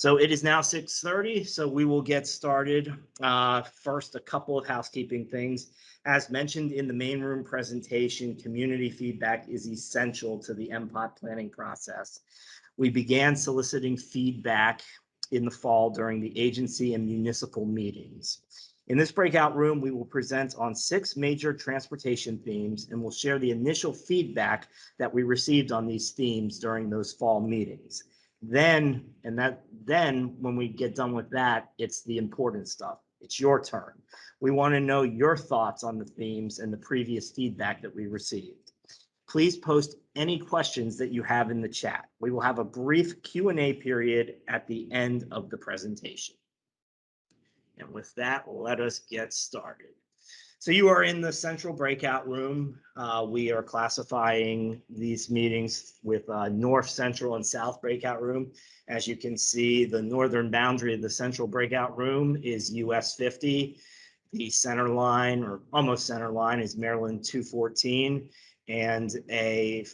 So it is now 6:30, so we will get started. First, a couple of housekeeping things. As mentioned in the main room presentation, community feedback is essential to the MPOT planning process. We began soliciting feedback in the fall during the agency and municipal meetings. In this breakout room, we will present on 6 major transportation themes and will share the initial feedback that we received on these themes during those fall meetings. Then when we get done with that, it's the important stuff. It's your turn. We want to know your thoughts on the themes and the previous feedback that we received. Please post any questions that you have in the chat. We will have a brief Q&A period at the end of the presentation. And with that, let us get started. So you are in the central breakout room. We are classifying these meetings with north, central, and south breakout room. As you can see, the northern boundary of the central breakout room is US 50. The center line, or almost center line, is Maryland 214, and a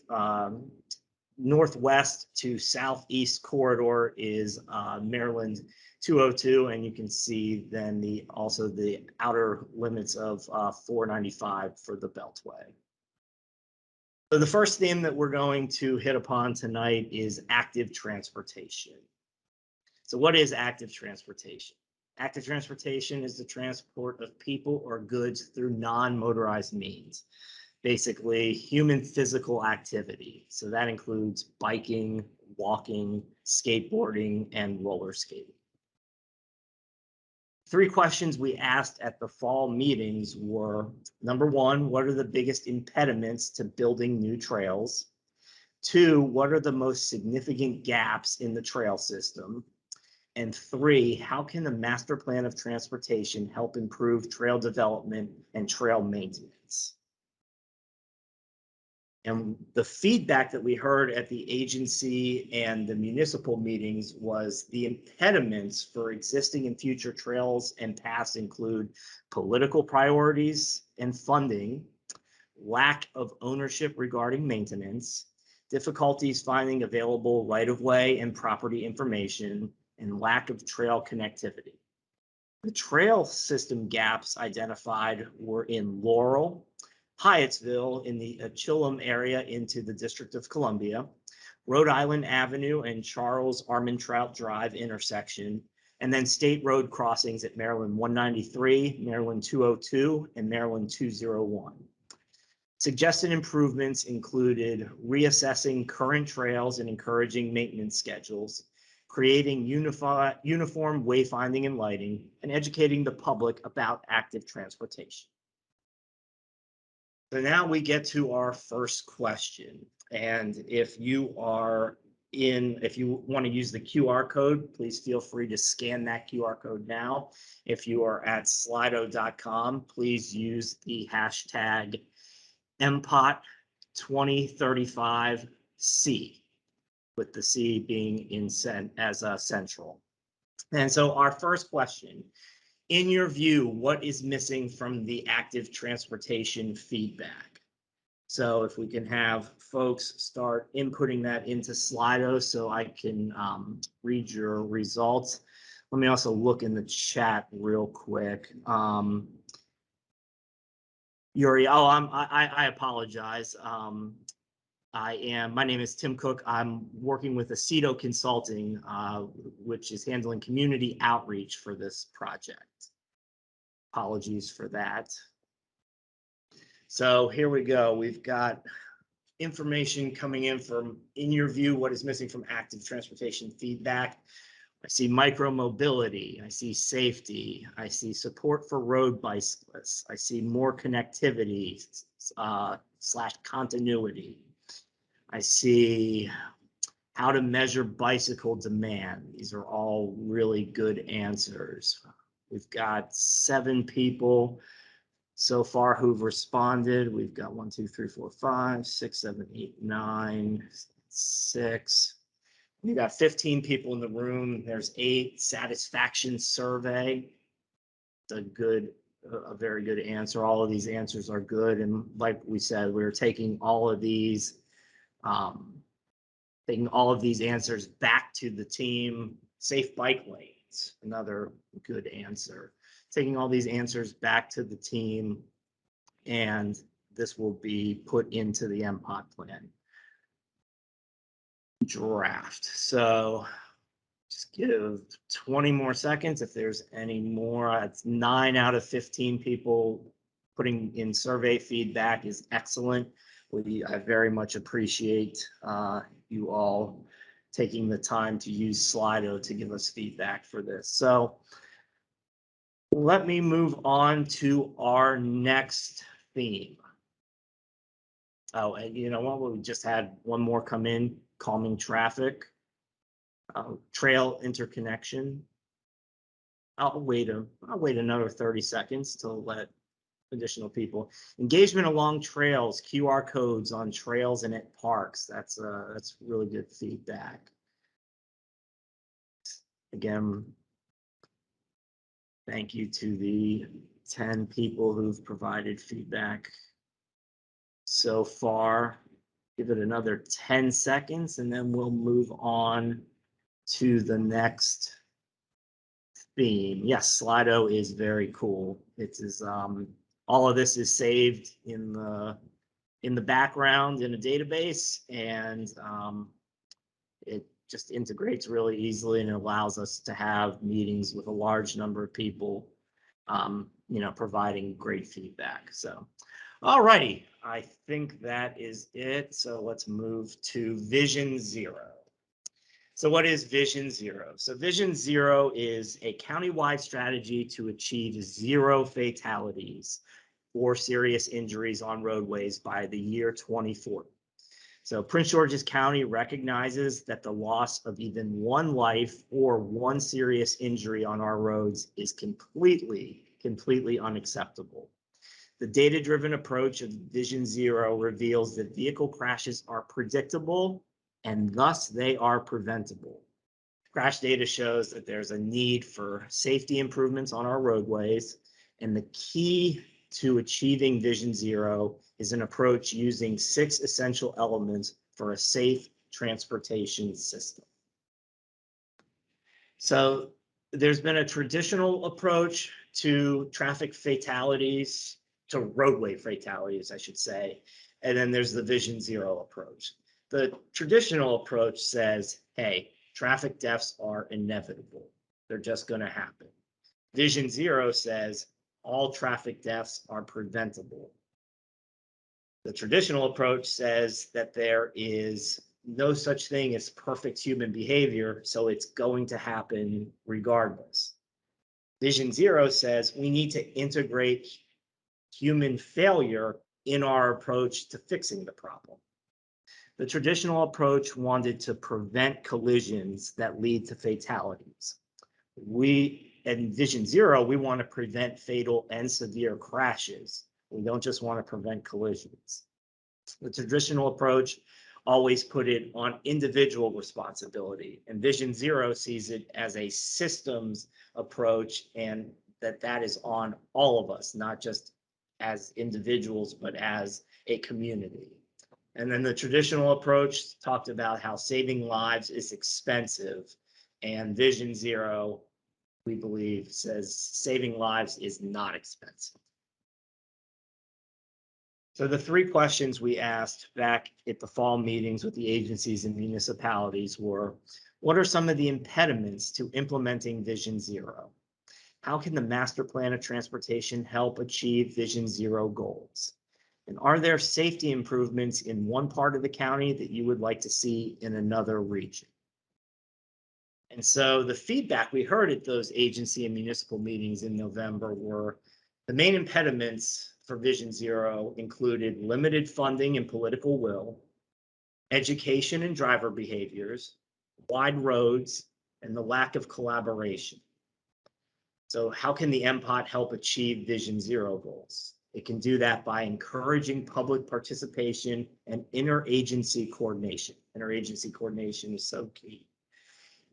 northwest to southeast corridor is Maryland 202, and you can see then also the outer limits of 495 for the Beltway. So the first theme that we're going to hit upon tonight is active transportation. So what is active transportation? Active transportation is the transport of people or goods through non-motorized means. Basically, human physical activity. So that includes biking, walking, skateboarding, and roller skating. 3 questions we asked at the fall meetings were, number 1, what are the biggest impediments to building new trails? 2, what are the most significant gaps in the trail system? And 3, how can the master plan of transportation help improve trail development and trail maintenance? And the feedback that we heard at the agency and the municipal meetings was the impediments for existing and future trails and paths include political priorities and funding, lack of ownership regarding maintenance, difficulties finding available right-of-way and property information, and lack of trail connectivity. The trail system gaps identified were in Laurel, Hyattsville in the Achillam area into the District of Columbia, Rhode Island Avenue and Charles Armentrout Drive intersection, and then state road crossings at Maryland 193, Maryland 202, and Maryland 201. Suggested improvements included reassessing current trails and encouraging maintenance schedules, creating uniform wayfinding and lighting, and educating the public about active transportation. So now we get to our first question. And if you want to use the QR code, please feel free to scan that QR code now. If you are at slido.com, please use the hashtag MPOT 2035C, with the C being as a central. And so our first question, in your view, what is missing from the active transportation feedback? So if we can have folks start inputting that into Slido so I can read your results. Let me also look in the chat real quick. Yuri, I apologize. My name is Tim Cook. I'm working with Aceto Consulting, which is handling community outreach for this project. Apologies for that. So here we go. We've got information coming in your view, what is missing from active transportation feedback. I see micro-mobility, I see safety, I see support for road bicyclists, I see more connectivity / continuity. I see how to measure bicycle demand. These are all really good answers. We've got 7 people so far who've responded. We've got 1, 2, 3, 4, 5, 6, 7, 8, 9, 6. We've got 15 people in the room. There's 8 satisfaction survey. It's a very good answer. All of these answers are good. And like we said, we're taking all of these answers back to the team Safe bike lanes, another good answer. Taking all these answers back to the team, and this will be put into the MPOT plan draft. So just give 20 more seconds if there's any more. It's 9 out of 15 people putting in survey feedback is excellent. I very much appreciate you all taking the time to use Slido to give us feedback for this. So let me move on to our next theme. Oh, and you know what? We just had one more come in, calming traffic, trail interconnection. I'll wait another 30 seconds to let additional people. Engagement along trails, QR codes on trails and at parks. That's really good feedback. Again, thank you to the 10 people who've provided feedback so far. Give it another 10 seconds and then we'll move on to the next theme. Yes, Slido is very cool. It is all of this is saved in the background in a database, and it just integrates really easily and it allows us to have meetings with a large number of people, providing great feedback. So, all righty, I think that is it. So let's move to Vision Zero. So what is Vision Zero? So Vision Zero is a countywide strategy to achieve 0 fatalities or serious injuries on roadways by the year 2040. So Prince George's County recognizes that the loss of even one life or one serious injury on our roads is completely unacceptable. The data-driven approach of Vision Zero reveals that vehicle crashes are predictable and thus they are preventable. Crash data shows that there's a need for safety improvements on our roadways, and the key to achieving Vision Zero is an approach using 6 essential elements for a safe transportation system. So there's been a traditional approach to traffic fatalities, to roadway fatalities, I should say, and then there's the Vision Zero approach. The traditional approach says, hey, traffic deaths are inevitable. They're just going to happen. Vision Zero says all traffic deaths are preventable. The traditional approach says that there is no such thing as perfect human behavior, so it's going to happen regardless. Vision Zero says we need to integrate human failure in our approach to fixing the problem. The traditional approach wanted to prevent collisions that lead to fatalities. In Vision Zero, we want to prevent fatal and severe crashes. We don't just want to prevent collisions. The traditional approach always put it on individual responsibility, and Vision Zero sees it as a systems approach, and that is on all of us, not just as individuals, but as a community. And then the traditional approach talked about how saving lives is expensive, and Vision Zero, we believe, says saving lives is not expensive. So the 3 questions we asked back at the fall meetings with the agencies and municipalities were, what are some of the impediments to implementing Vision Zero? How can the master plan of transportation help achieve Vision Zero goals? And are there safety improvements in one part of the county that you would like to see in another region? And so the feedback we heard at those agency and municipal meetings in November were the main impediments for Vision Zero included limited funding and political will, education and driver behaviors, wide roads, and the lack of collaboration. So how can the MPOT help achieve Vision Zero goals? It can do that by encouraging public participation and interagency coordination. Interagency coordination is so key.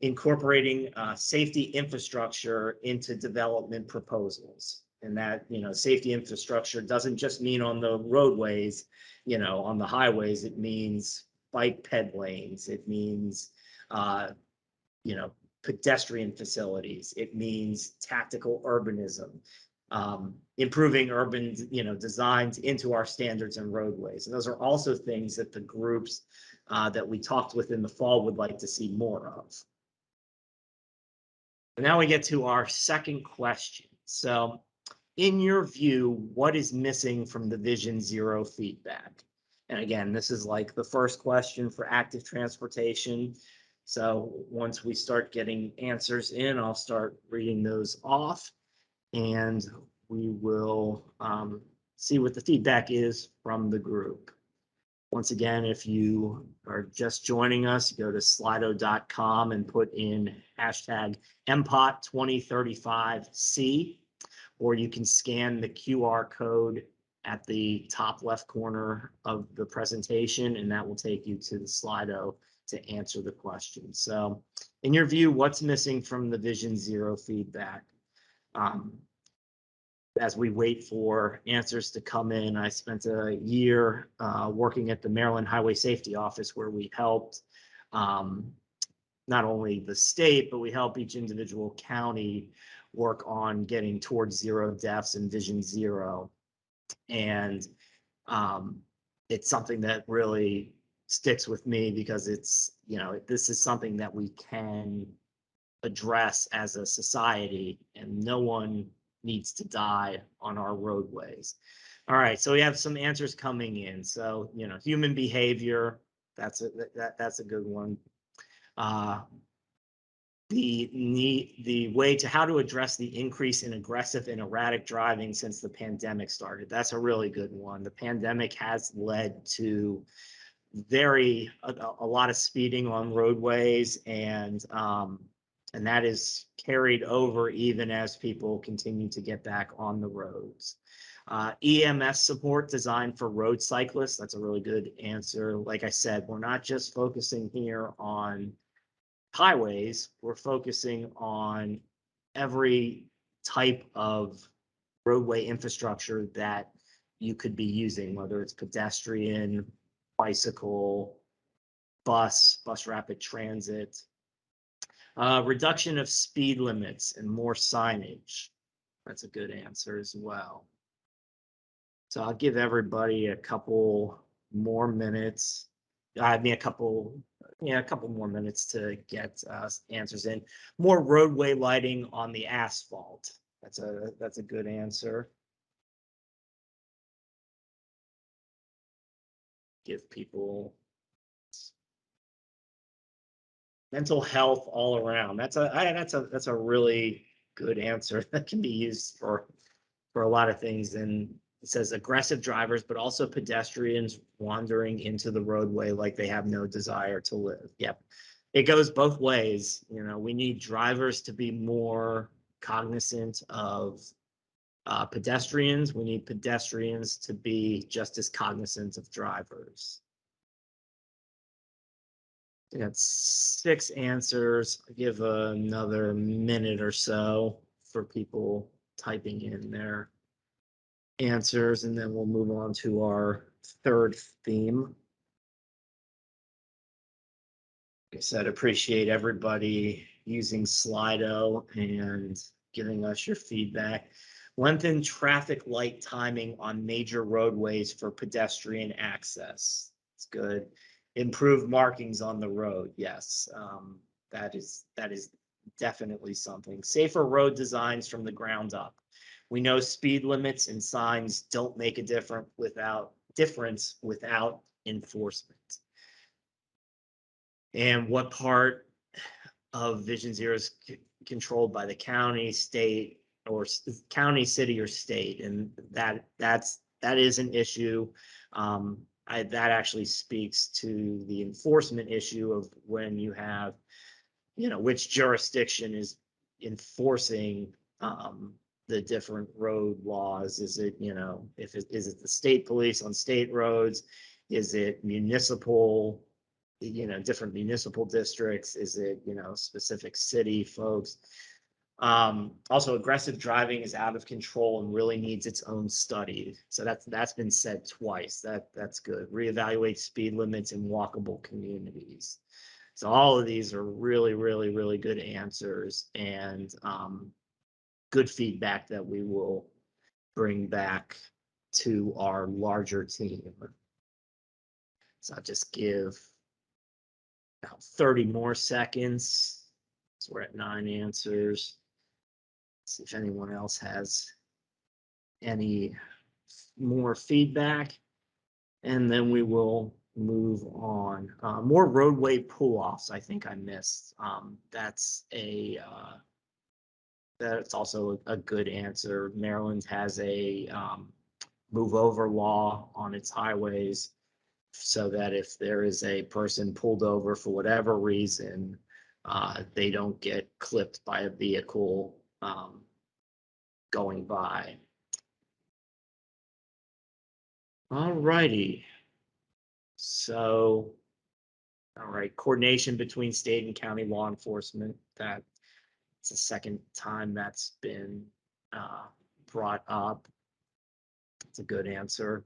Incorporating safety infrastructure into development proposals. And that, safety infrastructure doesn't just mean on the roadways, on the highways. It means bike ped lanes. It means, pedestrian facilities. It means tactical urbanism, improving urban, designs into our standards and roadways. And those are also things that the groups that we talked with in the fall would like to see more of. And now we get to our second question. So, in your view, what is missing from the Vision Zero feedback? And again, this is like the first question for active transportation. So once we start getting answers in, I'll start reading those off, and we will see what the feedback is from the group. Once again, if you are just joining us, go to slido.com and put in hashtag MPOT 2035C, or you can scan the QR code at the top left corner of the presentation, and that will take you to the Slido to answer the question. So in your view, what's missing from the Vision Zero feedback? As we wait for answers to come in, I spent a year working at the Maryland Highway Safety Office, where we helped not only the state, but we help each individual county work on getting towards zero deaths and Vision Zero. And it's something that really sticks with me, because it's, this is something that we can address as a society, and no one needs to die on our roadways. All right, so we have some answers coming in. So, human behavior, that's a good one. The way to how to address the increase in aggressive and erratic driving since the pandemic started. That's a really good one. The pandemic has led to a lot of speeding on roadways, and that is carried over even as people continue to get back on the roads. EMS support designed for road cyclists. That's a really good answer. Like I said, we're not just focusing here on highways, we're focusing on every type of roadway infrastructure that you could be using, whether it's pedestrian, bicycle, bus rapid transit. Reduction of speed limits and more signage. That's a good answer as well. So I'll give everybody a couple more minutes. A couple more minutes to get answers in. More roadway lighting on the asphalt. That's a good answer. Give people mental health all around. That's a really good answer that can be used for a lot of things. And it says aggressive drivers, but also pedestrians wandering into the roadway like they have no desire to live. Yep. It goes both ways. We need drivers to be more cognizant of pedestrians. We need pedestrians to be just as cognizant of drivers. We got 6 answers. I'll give another minute or so for people typing in their answers, and then we'll move on to our third theme. Like I said, appreciate everybody using Slido and giving us your feedback. Lengthen traffic light timing on major roadways for pedestrian access. It's good. Improve markings on the road. Yes, that is definitely something. Safer road designs from the ground up. We know speed limits and signs don't make a difference without enforcement. And what part of Vision Zero is controlled by the county, state, or county, city, or state? And that is an issue. That actually speaks to the enforcement issue of when you have, which jurisdiction is enforcing the different road laws. Is it, is it the state police on state roads? Is it municipal, different municipal districts? Is it, specific city folks? Also, aggressive driving is out of control and really needs its own study. So that's been said twice. That's good. Reevaluate speed limits in walkable communities. So all of these are really, really, really good answers and good feedback that we will bring back to our larger team. So I'll just give about 30 more seconds. So we're at 9 answers. See if anyone else has any more feedback, and then we will move on. More roadway pull-offs, I think I missed. That's also a good answer. Maryland has a move over law on its highways, so that if there is a person pulled over for whatever reason, they don't get clipped by a vehicle going by. All righty. So, all right, coordination between state and county law enforcement. That's the second time that's been brought up. It's a good answer.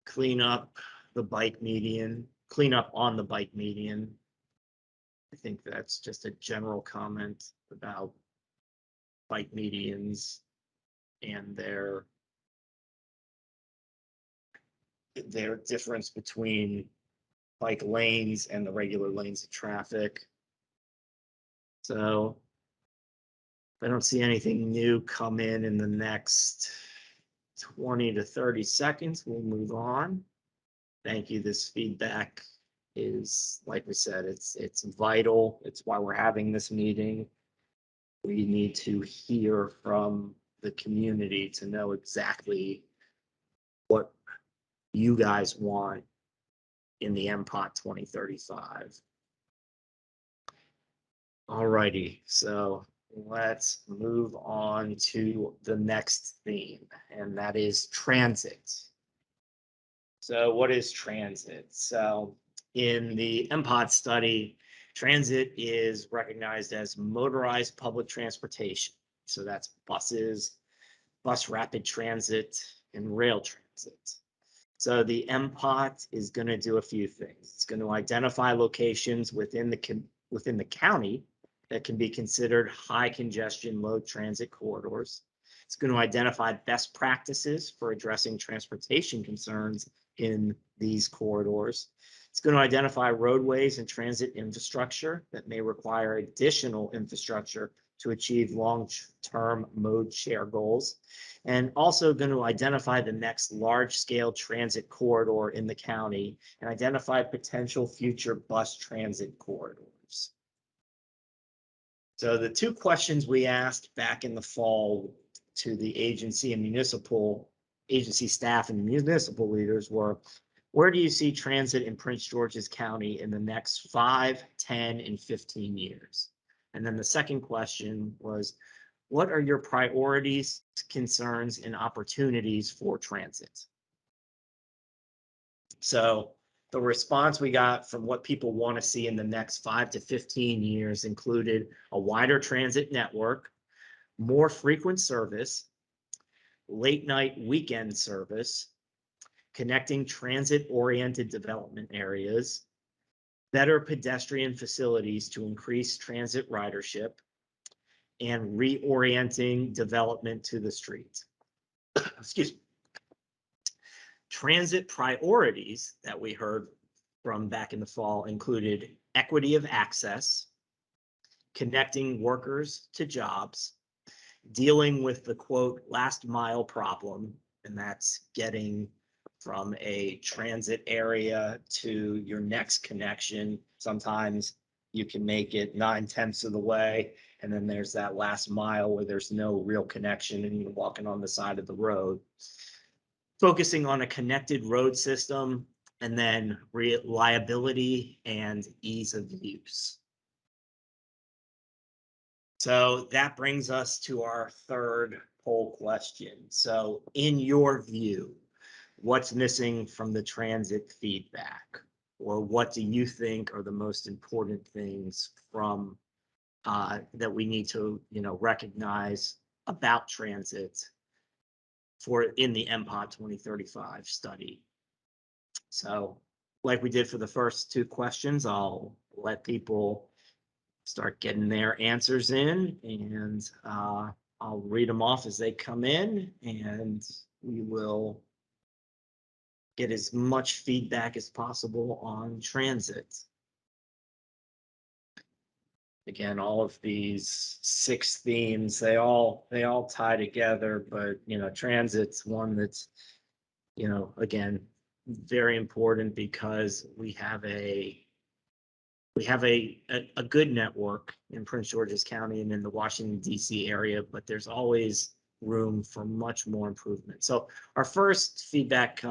Clean up the bike median, clean up on the bike median. I think that's just a general comment about bike medians and their difference between bike lanes and the regular lanes of traffic. So I don't see anything new come in the next 20 to 30 seconds. We'll move on. Thank you. This feedback is, like we said, it's vital. It's why we're having this meeting. We need to hear from the community to know exactly what you guys want in the MPOT 2035. All righty, so let's move on to the next theme, and that is transit. So what is transit? So in the MPOT study, transit is recognized as motorized public transportation. So that's buses, bus rapid transit, and rail transit. So the MPOT is going to do a few things. It's going to identify locations within the county that can be considered high congestion, low transit corridors. It's going to identify best practices for addressing transportation concerns in these corridors. It's going to identify roadways and transit infrastructure that may require additional infrastructure to achieve long-term mode share goals, and also going to identify the next large-scale transit corridor in the county and identify potential future bus transit corridors. So the two questions we asked back in the fall to the agency and municipal agency staff and municipal leaders were, where do you see transit in Prince George's County in the next 5, 10, and 15 years? And then the second question was, what are your priorities, concerns, and opportunities for transit? So the response we got from what people want to see in the next 5 to 15 years included a wider transit network, more frequent service, late night weekend service, connecting transit-oriented development areas, better pedestrian facilities to increase transit ridership, and reorienting development to the streets. Excuse me. Transit priorities that we heard from back in the fall included equity of access, connecting workers to jobs, dealing with the quote last mile problem, and that's getting from a transit area to your next connection. Sometimes you can make it 9/10 of the way, and then there's that last mile where there's no real connection and you're walking on the side of the road. Focusing on a connected road system, and then reliability and ease of use. So that brings us to our third poll question. So in your view, what's missing from the transit feedback? Or what do you think are the most important things from that we need to recognize about transit in the MPOT 2035 study. So like we did for the first two questions, I'll let people start getting their answers in, and I'll read them off as they come in, and we will get as much feedback as possible on transit. Again, all of these 6 themes, they all tie together, but transit's one that's, again, very important because we have a good network in Prince George's County and in the Washington DC area, but there's always room for much more improvement. So our first feedback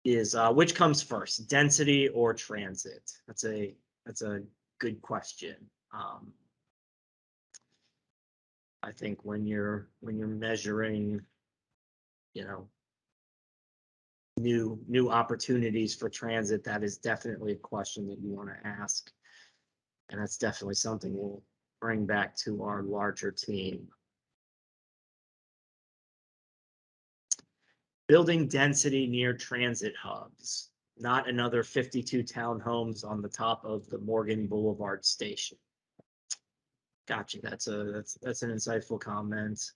is which comes first, density or transit? That's a good question. I think when you're measuring, new opportunities for transit, that is definitely a question that you want to ask. And that's definitely something we'll bring back to our larger team. Building density near transit hubs, not another 52 townhomes on the top of the Morgan Boulevard station. Gotcha. That's an insightful comment.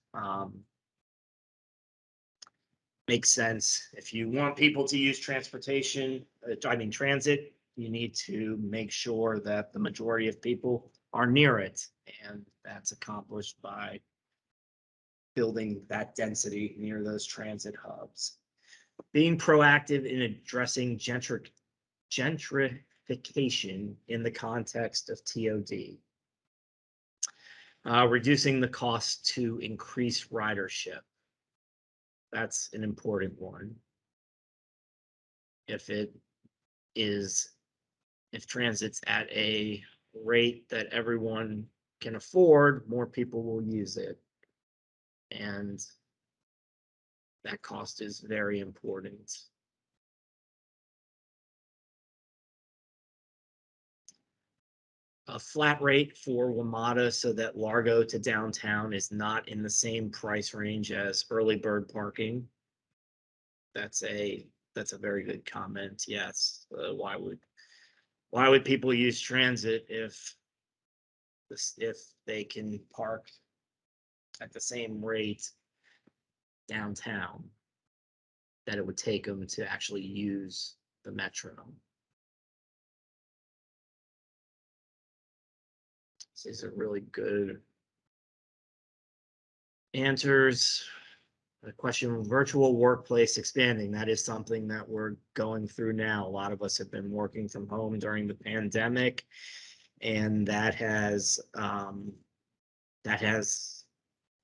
Makes sense. If you want people to use transit, you need to make sure that the majority of people are near it, and that's accomplished by building that density near those transit hubs. Being proactive in addressing gentrification in the context of TOD. Reducing the cost to increase ridership. That's an important one. If transit's at a rate that everyone can afford, more people will use it. And that cost is very important. A flat rate for WMATA so that Largo to downtown is not in the same price range as early bird parking. That's a very good comment. Yes. Why would people use transit if they can park at the same rate downtown that it would take them to actually use the metro? These are really good answers. The question, virtual workplace expanding, that is something that we're going through now. A lot of us have been working from home during the pandemic, and that has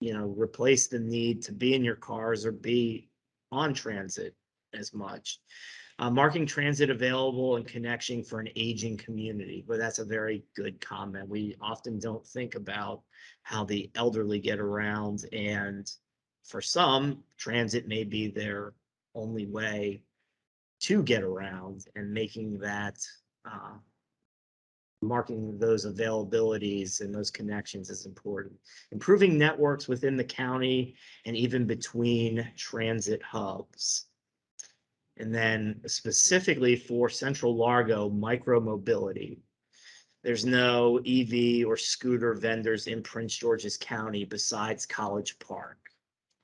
replaced the need to be in your cars or be on transit as much. Marking transit available and connection for an aging community. But that's a very good comment. We often don't think about how the elderly get around, and for some, transit may be their only way to get around, and making that marking those availabilities and those connections is important. Improving networks within the county and even between transit hubs. And then specifically for Central Largo, micro-mobility. There's no EV or scooter vendors in Prince George's County besides College Park.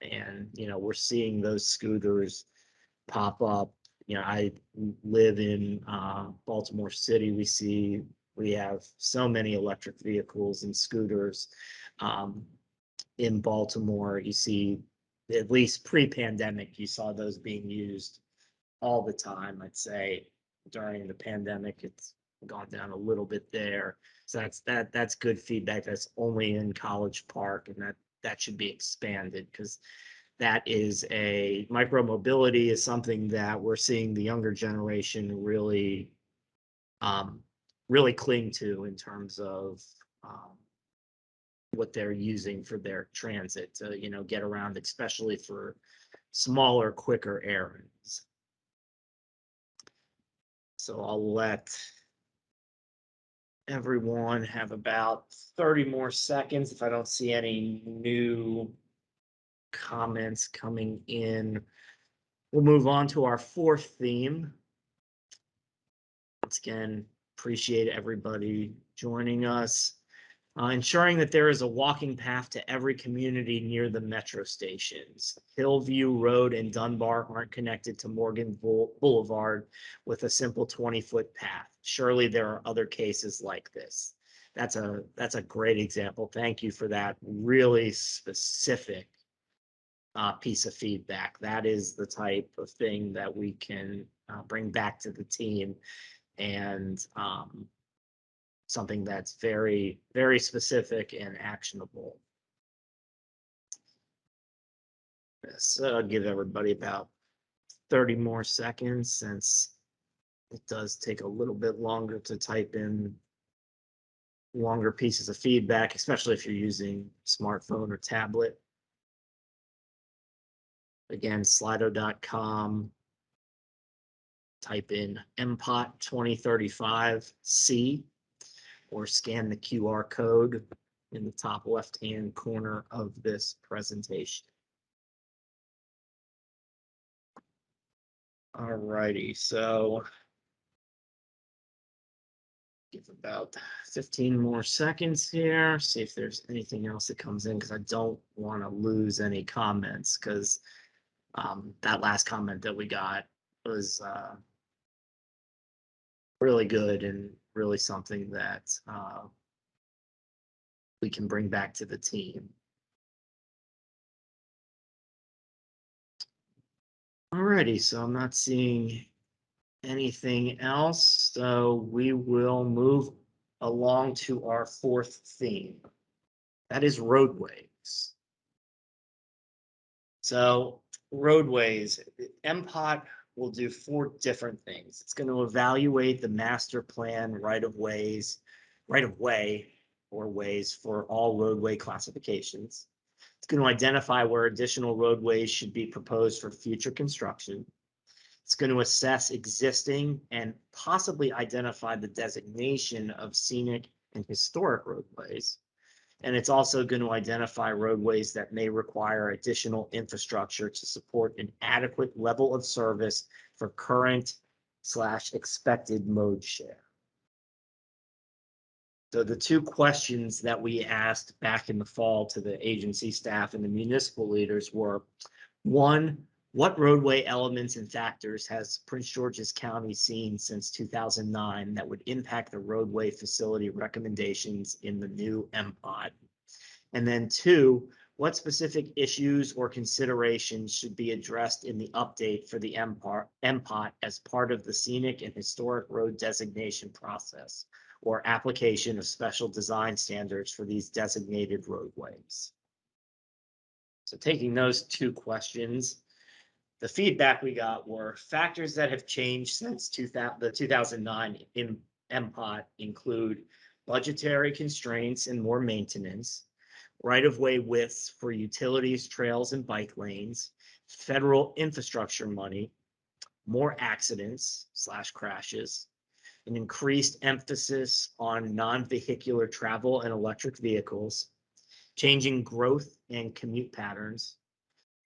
And, we're seeing those scooters pop up. I live in Baltimore City. We have so many electric vehicles and scooters in Baltimore. You see, at least pre-pandemic, you saw those being used all the time. I'd say during the pandemic, it's gone down a little bit there. So that's good feedback. That's only in College Park, and that should be expanded, because that is a micro-mobility is something that we're seeing the younger generation really cling to in terms of what they're using for their transit to, get around, especially for smaller, quicker errands. So I'll let everyone have about 30 more seconds if I don't see any new comments coming in. We'll move on to our fourth theme. Once again, appreciate everybody joining us. Ensuring that there is a walking path to every community near the metro stations. Hillview Road and Dunbar aren't connected to Morgan Boulevard with a simple 20-foot path. Surely there are other cases like this. That's a great example. Thank you for that really specific piece of feedback. That is the type of thing that we can bring back to the team, and something that's very, very specific and actionable. So I'll give everybody about 30 more seconds, since it does take a little bit longer to type in longer pieces of feedback, especially if you're using smartphone or tablet. Again, slido.com, type in MPOT 2035C, or scan the QR code in the top left-hand corner of this presentation. All righty, so give about 15 more seconds here, see if there's anything else that comes in, because I don't want to lose any comments, because that last comment that we got was really good and really something that we can bring back to the team. Alrighty, so I'm not seeing anything else, so we will move along to our fourth theme. That is roadways. So roadways, MPOT will do 4 different things. It's going to evaluate the master plan right of way or ways for all roadway classifications. It's going to identify where additional roadways should be proposed for future construction. It's going to assess existing and possibly identify the designation of scenic and historic roadways. And it's also going to identify roadways that may require additional infrastructure to support an adequate level of service for current/expected mode share. So the 2 questions that we asked back in the fall to the agency staff and the municipal leaders were, 1, what roadway elements and factors has Prince George's County seen since 2009 that would impact the roadway facility recommendations in the new MPOT? And then 2, what specific issues or considerations should be addressed in the update for the MPOT as part of the scenic and historic road designation process, or application of special design standards for these designated roadways? So taking those 2 questions, the feedback we got were factors that have changed since the 2009 MPOT include budgetary constraints and more maintenance, right-of-way widths for utilities, trails, and bike lanes, federal infrastructure money, more accidents/crashes, an increased emphasis on non-vehicular travel and electric vehicles, changing growth and commute patterns,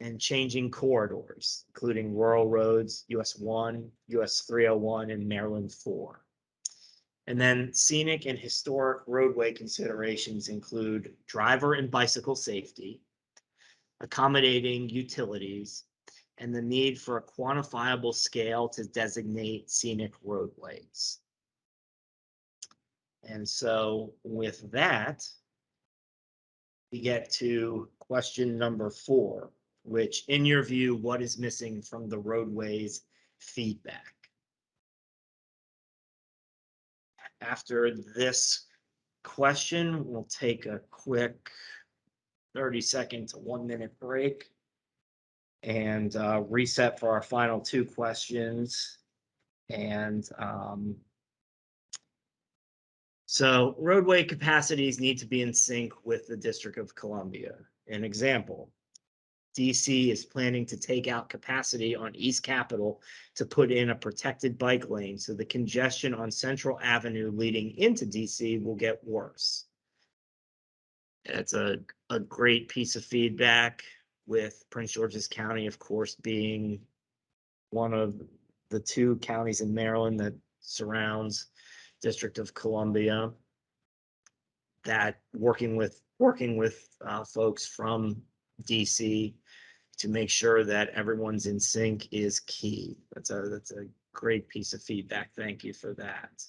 and changing corridors, including rural roads, US 1, US 301, and Maryland 4. And then scenic and historic roadway considerations include driver and bicycle safety, accommodating utilities, and the need for a quantifiable scale to designate scenic roadways. And so with that, we get to question number 4, which, in your view, what is missing from the roadways feedback? After this question, we'll take a quick 30-second to 1-minute break and reset for our final 2 questions. And so roadway capacities need to be in sync with the District of Columbia. An example, DC is planning to take out capacity on East Capitol to put in a protected bike lane, so the congestion on Central Avenue leading into DC will get worse. It's a great piece of feedback. with Prince George's County, of course, being one of the two counties in Maryland that surrounds District of Columbia, that working with folks from DC to make sure that everyone's in sync is key. That's a great piece of feedback. Thank you for that.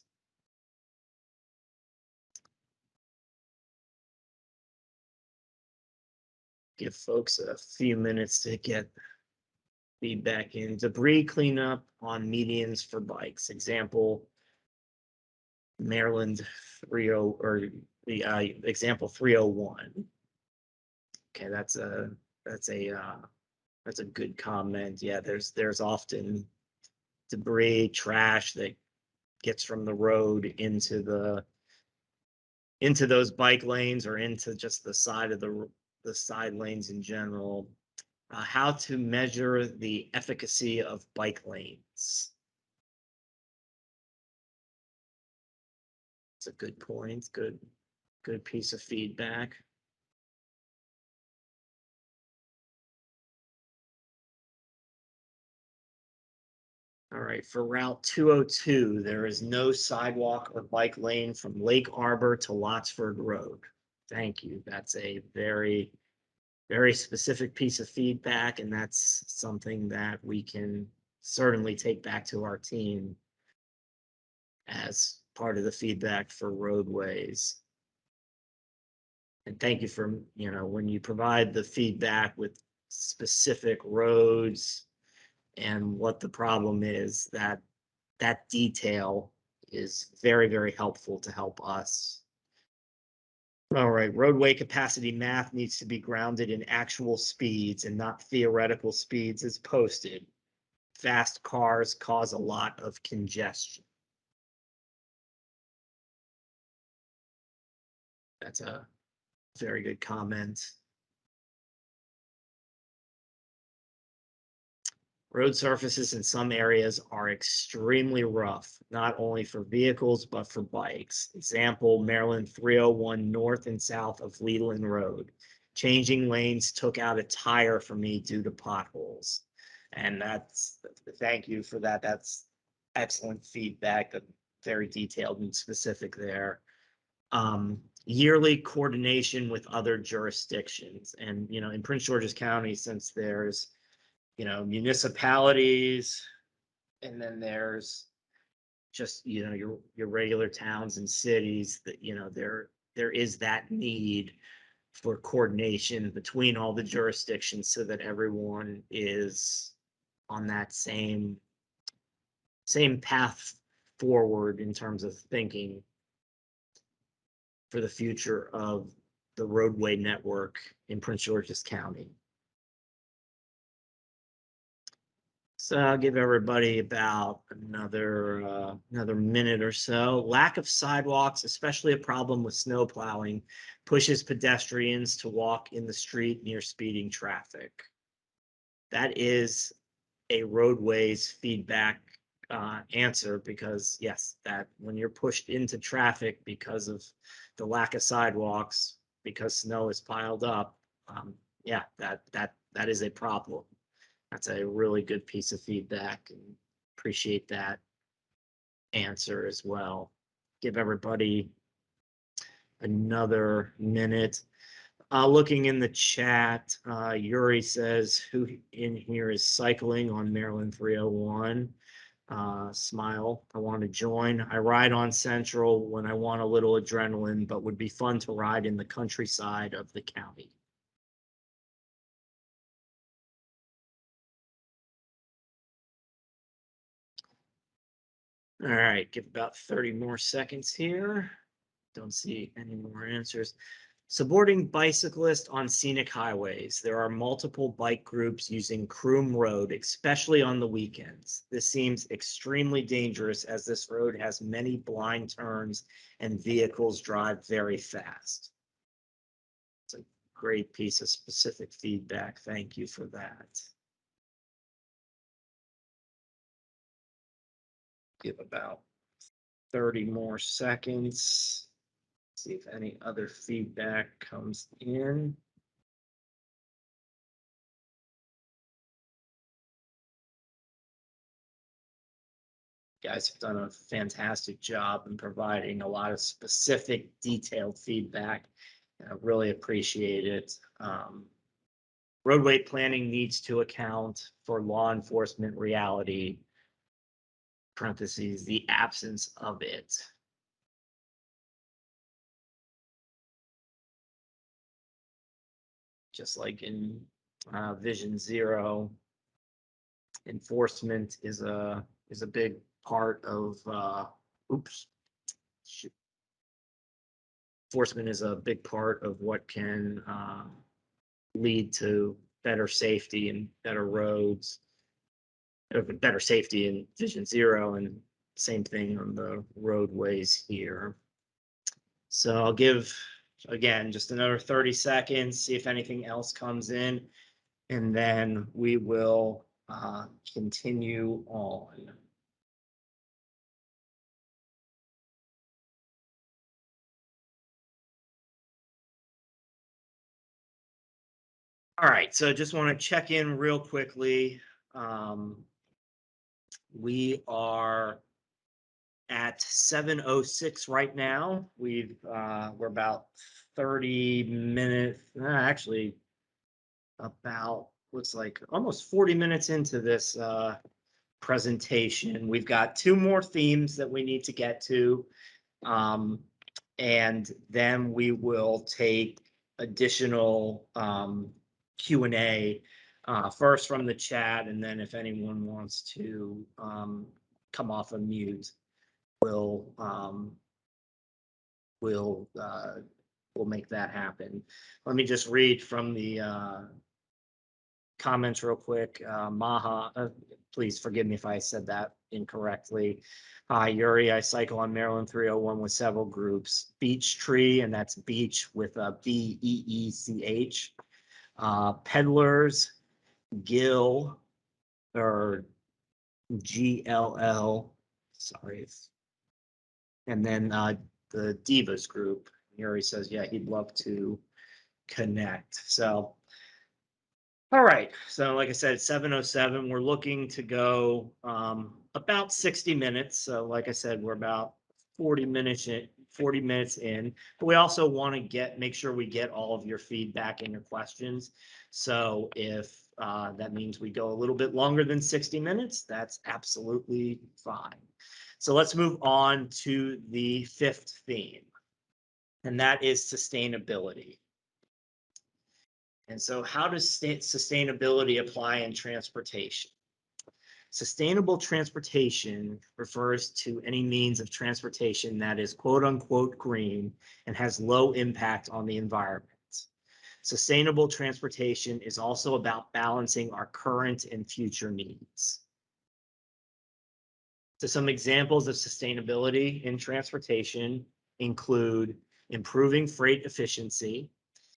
Give folks a few minutes to get feedback in. Debris cleanup on medians for bikes. Example, Maryland 30, or the example 301. Okay, that's a good comment. Yeah, there's often debris, trash that gets from the road into those bike lanes or into just the side of the side lanes in general. How to measure the efficacy of bike lanes. It's a good point. Good piece of feedback. All right, for Route 202, there is no sidewalk or bike lane from Lake Arbor to Lotsford Road. Thank you. That's a very, very specific piece of feedback, and that's something that we can certainly take back to our team as part of the feedback for roadways. And thank you for, when you provide the feedback with specific roads and what the problem is, that detail is very, very helpful to help us. All right, roadway capacity math needs to be grounded in actual speeds and not theoretical speeds as posted. Fast cars cause a lot of congestion. That's a very good comment. Road surfaces in some areas are extremely rough, not only for vehicles, but for bikes. Example, Maryland 301 north and south of Leland Road. Changing lanes took out a tire for me due to potholes. And thank you for that. That's excellent feedback, very detailed and specific there. Yearly coordination with other jurisdictions. And, in Prince George's County, since there's municipalities, and then there's just, your regular towns and cities, that, there is that need for coordination between all the jurisdictions so that everyone is on that same path forward in terms of thinking for the future of the roadway network in Prince George's County. So I'll give everybody about another minute or so. Lack of sidewalks, especially a problem with snow plowing, pushes pedestrians to walk in the street near speeding traffic. That is a roadways feedback answer, because yes, that when you're pushed into traffic because of the lack of sidewalks, because snow is piled up, yeah, that is a problem. That's a really good piece of feedback, and appreciate that answer as well. Give everybody another minute. Looking in the chat, Yuri says, who in here is cycling on Maryland 301? Smile, I want to join. I ride on Central when I want a little adrenaline, but would be fun to ride in the countryside of the county. All right, give about 30 more seconds here. Don't see any more answers. Supporting bicyclists on scenic highways. There are multiple bike groups using Croom Road, especially on the weekends. This seems extremely dangerous as this road has many blind turns and vehicles drive very fast. It's a great piece of specific feedback. Thank you for that. Give about 30 more seconds. See if any other feedback comes in. guys have done a fantastic job in providing a lot of specific, detailed feedback. I really appreciate it. Roadway planning needs to account for law enforcement reality, parentheses, the absence of it. Just like in Vision Zero, enforcement is a big part of enforcement is a big part of what can lead to better safety and better roads, better safety in Vision Zero, and same thing on the roadways here. So I'll give, again, just another 30 seconds, see if anything else comes in, and then we will continue on. All right, so just want to check in real quickly. We are at 7:06 right now. We're about 30 minutes, actually about, looks like almost 40 minutes into this presentation. We've got two more themes that we need to get to. And then we will take additional Q&A, first from the chat, and then if anyone wants to come off of mute, we'll make that happen. Let me just read from the comments real quick. Maha, please forgive me if I said that incorrectly. Hi, Yuri. I cycle on Maryland 301 with several groups. Beech Tree, and that's beach with a B-E-E-C-H. Peddlers, Gill, or G-L-L. Sorry. And then the Divas group. Yuri says, yeah, he'd love to connect. So, all right. So like I said, it's 7:07. We're looking to go about 60 minutes. So like I said, we're about 40 minutes in, but we also want to make sure we get all of your feedback and your questions. So if that means we go a little bit longer than 60 minutes, that's absolutely fine. So let's move on to the fifth theme, and that is sustainability. And so how does sustainability apply in transportation? Sustainable transportation refers to any means of transportation that is quote unquote green and has low impact on the environment. Sustainable transportation is also about balancing our current and future needs. So some examples of sustainability in transportation include improving freight efficiency,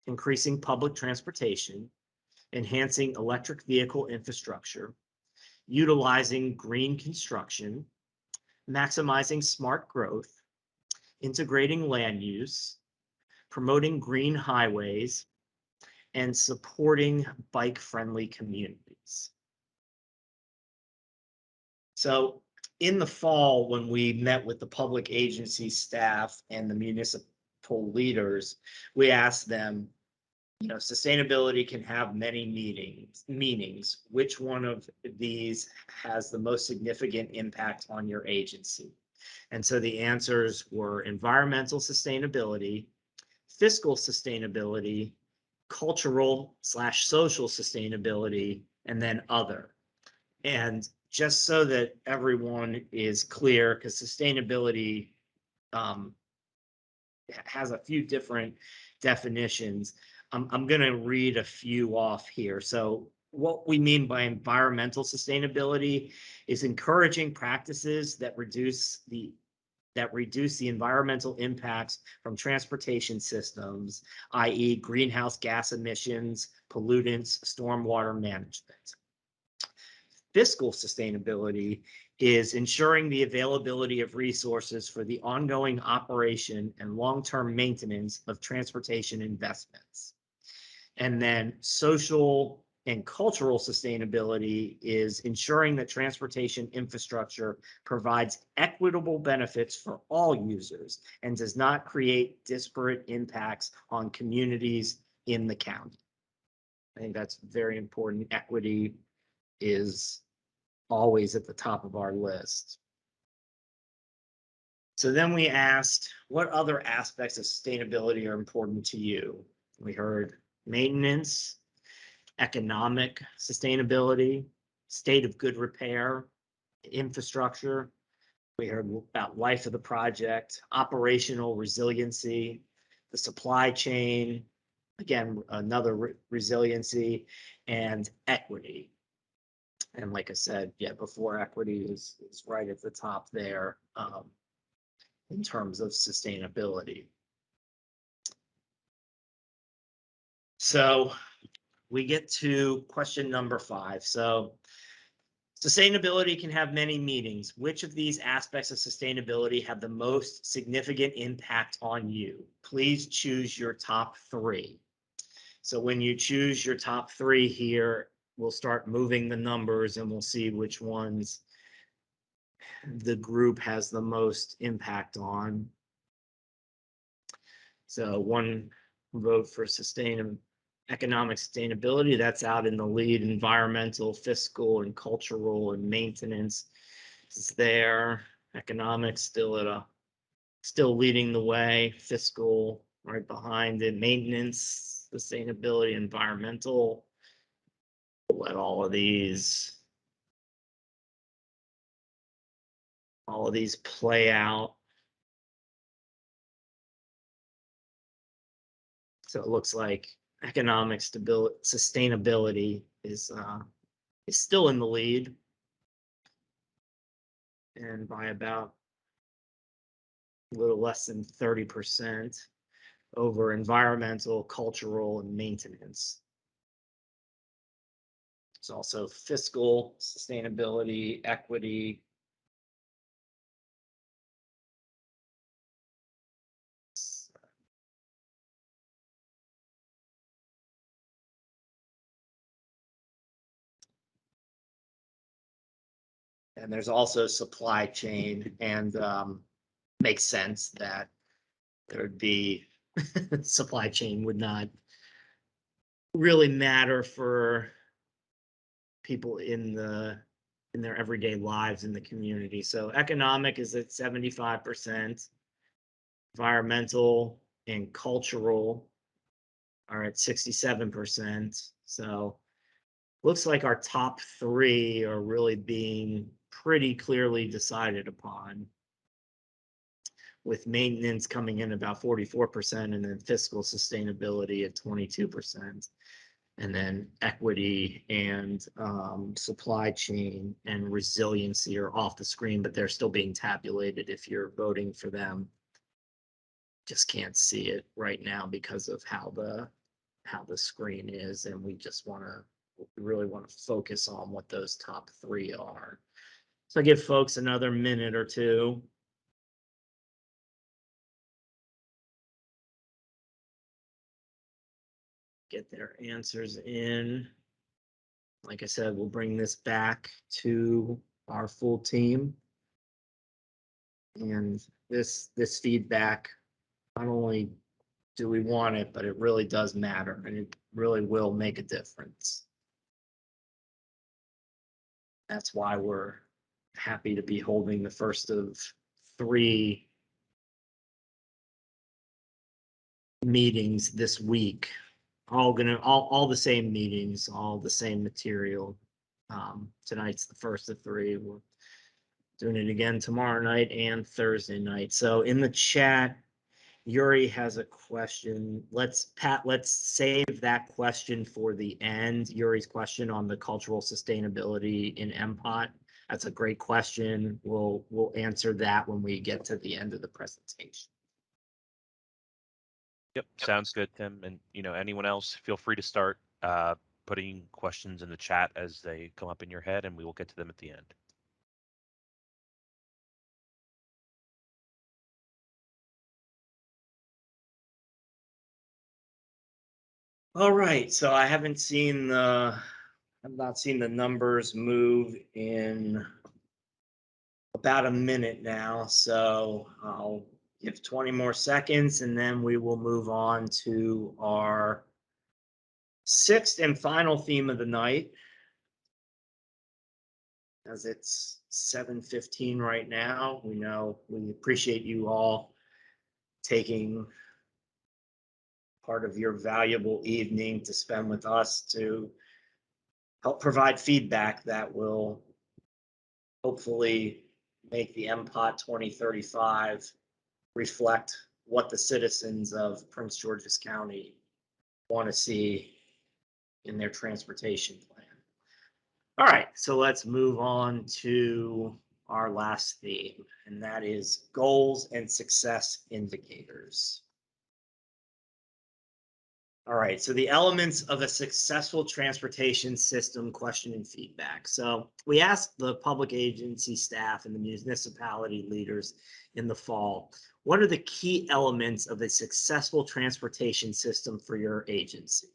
increasing public transportation, enhancing electric vehicle infrastructure, utilizing green construction, maximizing smart growth, integrating land use, promoting green highways, and supporting bike-friendly communities. So in the fall, when we met with the public agency staff and the municipal leaders, we asked them, you know, sustainability can have many meanings. Which one of these has the most significant impact on your agency? And so the answers were environmental sustainability, fiscal sustainability, cultural/social sustainability, and then other. And just so that everyone is clear, because sustainability has a few different definitions, I'm going to read a few off here. So what we mean by environmental sustainability is encouraging practices that reduce the environmental impacts from transportation systems, i.e. greenhouse gas emissions, pollutants, stormwater management. Fiscal sustainability is ensuring the availability of resources for the ongoing operation and long-term maintenance of transportation investments. And then social and cultural sustainability is ensuring that transportation infrastructure provides equitable benefits for all users and does not create disparate impacts on communities in the county. I think that's very important. Equity is always at the top of our list. So then we asked, what other aspects of sustainability are important to you? We heard maintenance, economic sustainability, state of good repair, infrastructure. We heard about life of the project, operational resiliency, the supply chain, again, another resiliency, and equity. And like I said, yeah, before equity is right at the top there in terms of sustainability. So we get to question number 5. So sustainability can have many meanings. Which of these aspects of sustainability have the most significant impact on you? Please choose your top 3. So when you choose your top 3 here, we'll start moving the numbers and we'll see which ones the group has the most impact on. So 1 vote for economic sustainability, that's out in the lead. Environmental, fiscal, and cultural and maintenance is there. Economics still leading the way. Fiscal right behind it. Maintenance, sustainability, environmental. We'll let all of these play out. So it looks like economic sustainability is still in the lead, and by about a little less than 30% over environmental, cultural, and maintenance. There's also fiscal sustainability, equity. And there's also supply chain, and makes sense that there would be supply chain would not really matter for people in their everyday lives in the community. So economic is at 75%, environmental and cultural are at 67%. So looks like our top 3 are really being pretty clearly decided upon, with maintenance coming in about 44% and then fiscal sustainability at 22%. And then equity and supply chain and resiliency are off the screen, but they're still being tabulated if you're voting for them. Just can't see it right now because of how the screen is, and we really want to focus on what those top 3 are. So I give folks another minute or 2. Get their answers in. Like I said, we'll bring this back to our full team. And this feedback, not only do we want it, but it really does matter, and it really will make a difference. That's why we're happy to be holding the first of 3 meetings this week. All the same meetings, all the same material. Tonight's the first of 3. We're doing it again tomorrow night and Thursday night. So in the chat, Yuri has a question. Let's save that question for the end. Yuri's question on the cultural sustainability in MPOT. That's a great question. We'll answer that when we get to the end of the presentation. Yep, sounds good, Tim. And anyone else, feel free to start putting questions in the chat as they come up in your head, and we will get to them at the end. All right, so I've not seen the numbers move in about a minute now, so I'll give 20 more seconds and then we will move on to our sixth and final theme of the night, as it's 7:15 right now. We appreciate you all taking part of your valuable evening to spend with us to help provide feedback that will hopefully make the MPOT 2035 reflect what the citizens of Prince George's County want to see in their transportation plan. All right, so let's move on to our last theme, and that is goals and success indicators. All right, so the elements of a successful transportation system question and feedback. So we asked the public agency staff and the municipality leaders in the fall, what are the key elements of a successful transportation system for your agency?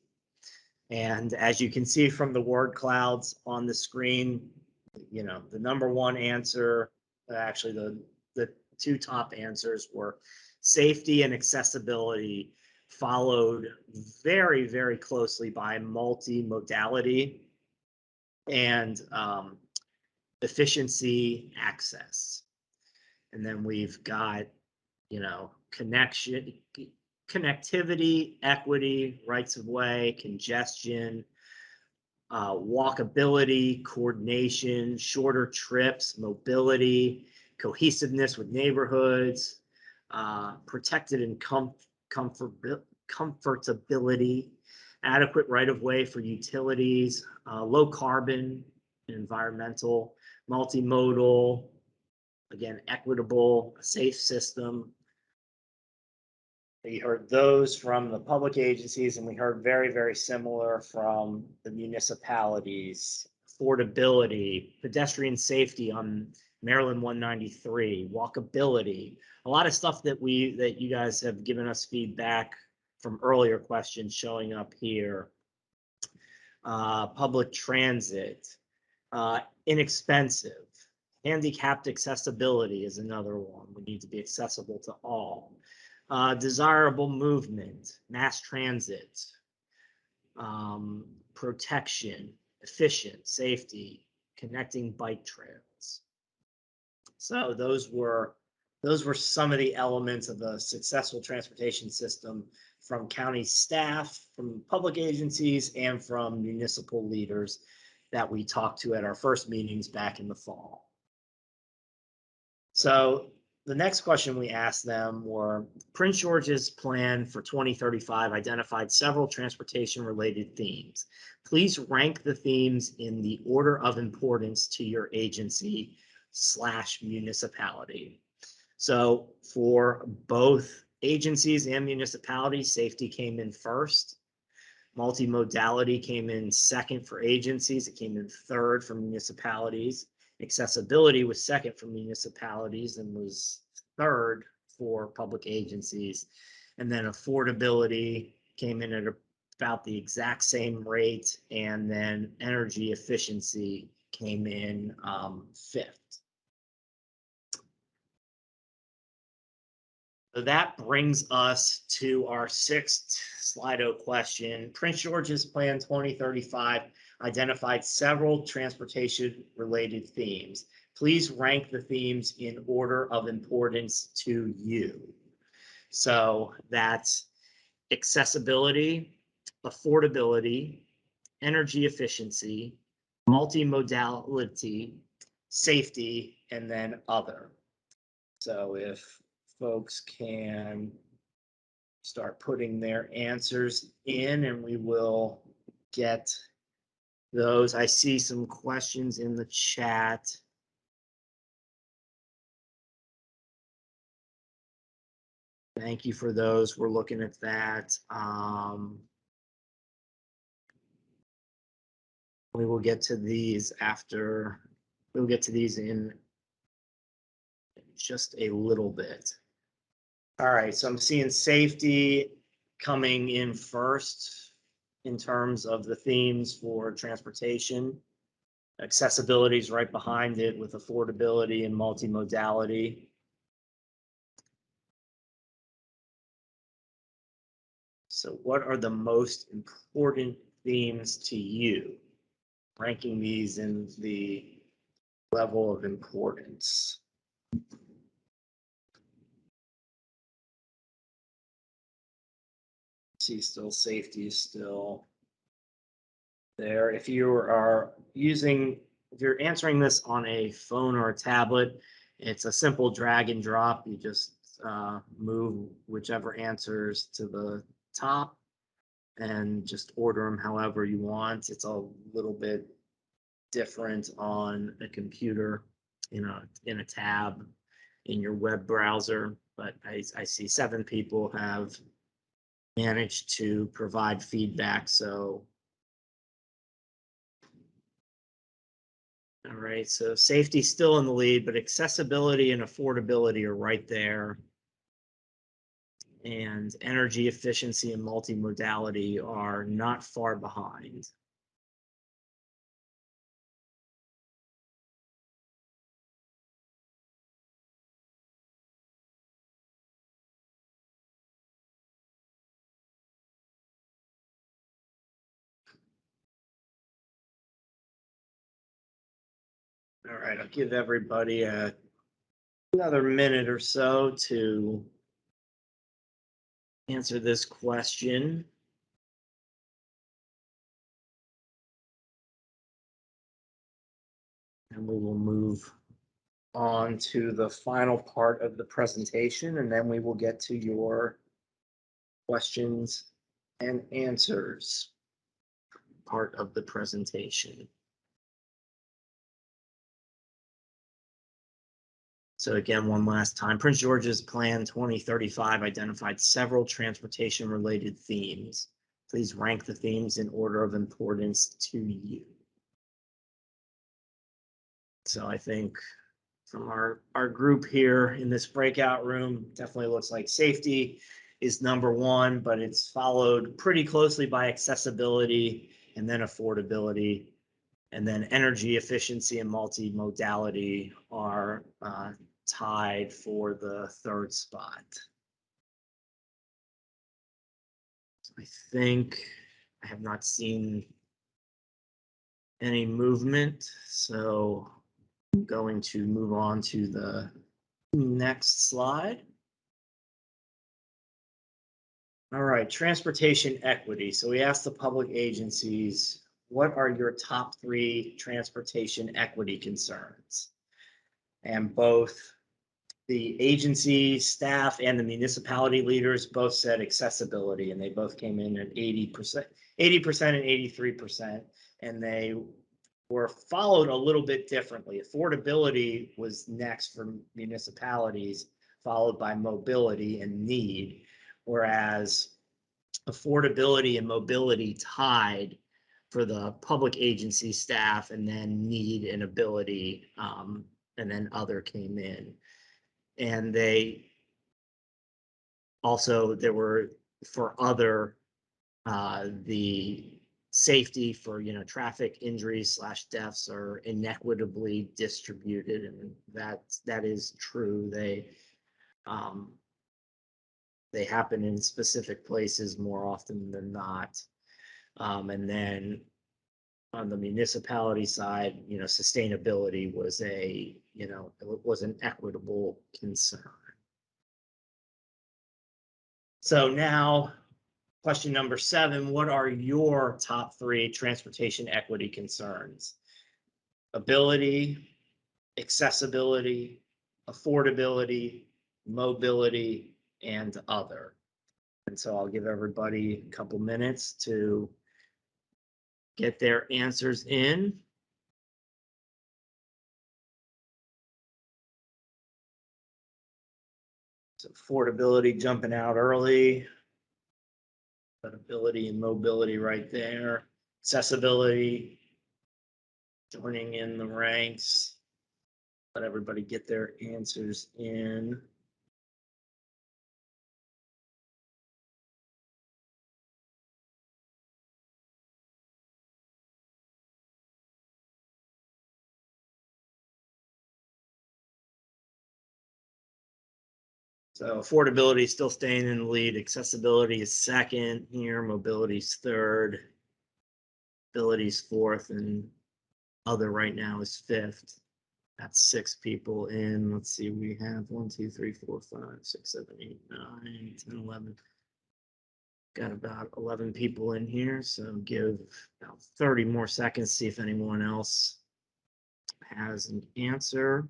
And as you can see from the word clouds on the screen, the number one answer, actually the two top answers were safety and accessibility, followed very, very closely by multimodality and efficiency access. And then we've got, connectivity, equity, rights of way, congestion, walkability, coordination, shorter trips, mobility, cohesiveness with neighborhoods, protected and comfortability, adequate right of way for utilities, low carbon, environmental, multimodal, again, equitable, safe system. We heard those from the public agencies, and we heard very, very similar from the municipalities. Affordability, pedestrian safety on Maryland 193, walkability, a lot of stuff that you guys have given us feedback from earlier questions showing up here. Public transit, inexpensive. Handicapped accessibility is another one. We need to be accessible to all. Desirable movement, mass transit, protection, efficient, safety, connecting bike trails. So those were some of the elements of a successful transportation system from county staff, from public agencies, and from municipal leaders that we talked to at our first meetings back in the fall. So the next question we asked them were, Prince George's plan for 2035 identified several transportation-related themes. Please rank the themes in the order of importance to your agency/municipality. So for both agencies and municipalities, safety came in first. Multimodality came in second for agencies. It came in third for municipalities. Accessibility was second for municipalities and was third for public agencies. And then affordability came in at about the exact same rate. And then energy efficiency came in fifth. So that brings us to our sixth Slido question. Prince George's Plan 2035 identified several transportation-related themes. Please rank the themes in order of importance to you. So that's accessibility, affordability, energy efficiency, multimodality, safety, and then other. So if folks can start putting their answers in and we will get those. I see some questions in the chat. Thank you for those. We're looking at that. We will get to these after. We'll get to these in just a little bit. All right, so I'm seeing safety coming in first in terms of the themes for transportation. Accessibility is right behind it with affordability and multimodality. So what are the most important themes to you? Ranking these in the level of importance. See, still safety is still there. If you are using, if you're answering this on a phone or a tablet, it's a simple drag and drop. You just move whichever answers to the top and just order them however you want. It's a little bit different on a computer, in a tab in your web browser, but I see 7 people have managed to provide feedback. So, all right, so safety still in the lead, but accessibility and affordability are right there. And energy efficiency and multimodality are not far behind. All right, I'll give everybody another minute or so to answer this question. And we will move on to the final part of the presentation, and then we will get to your questions and answers part of the presentation. So again, one last time, Prince George's Plan 2035 identified several transportation-related themes. Please rank the themes in order of importance to you. So I think from our group here in this breakout room, definitely looks like safety is number 1, but it's followed pretty closely by accessibility and then affordability. And then energy efficiency and multimodality are tied for the 3rd spot. So I think I have not seen any movement, so I'm going to move on to the next slide. All right, transportation equity. So we asked the public agencies, what are your top 3 transportation equity concerns? And both the agency staff and the municipality leaders both said accessibility, and they both came in at 80% and 83%, and they were followed a little bit differently. Affordability was next for municipalities, followed by mobility and need, whereas affordability and mobility tied for the public agency staff, and then need and ability, and then other came in. And they also, there were for other, the safety for, traffic injuries / deaths are inequitably distributed, and that is true. They happen in specific places more often than not. And then on the municipality side, sustainability was an equitable concern. So now, question number 7, what are your top 3 transportation equity concerns? Ability, accessibility, affordability, mobility, and other. And so I'll give everybody a couple minutes to get their answers in. So affordability jumping out early. But ability and mobility right there. Accessibility joining in the ranks. Let everybody get their answers in. So affordability is still staying in the lead. Accessibility is second here. Mobility is third. Ability is fourth, and other right now is fifth. That's 6 people in. Let's see, we have 1, 2, 3, 4, 5, 6, 7, 8, 9, 10, 11. Got about 11 people in here, so give about 30 more seconds, see if anyone else has an answer.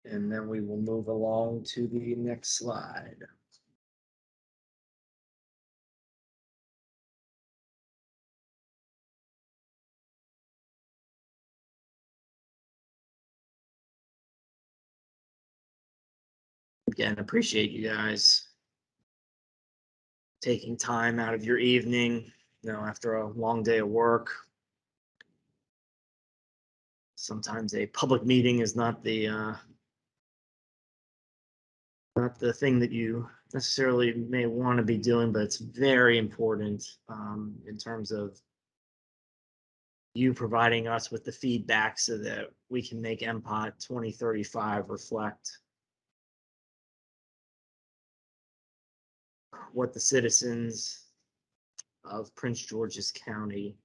And then we will move along to the next slide. Again, appreciate you guys taking time out of your evening, after a long day of work. Sometimes a public meeting is not the thing that you necessarily may want to be doing, but it's very important in terms of you providing us with the feedback so that we can make MPOT 2035 reflect what the citizens of Prince George's County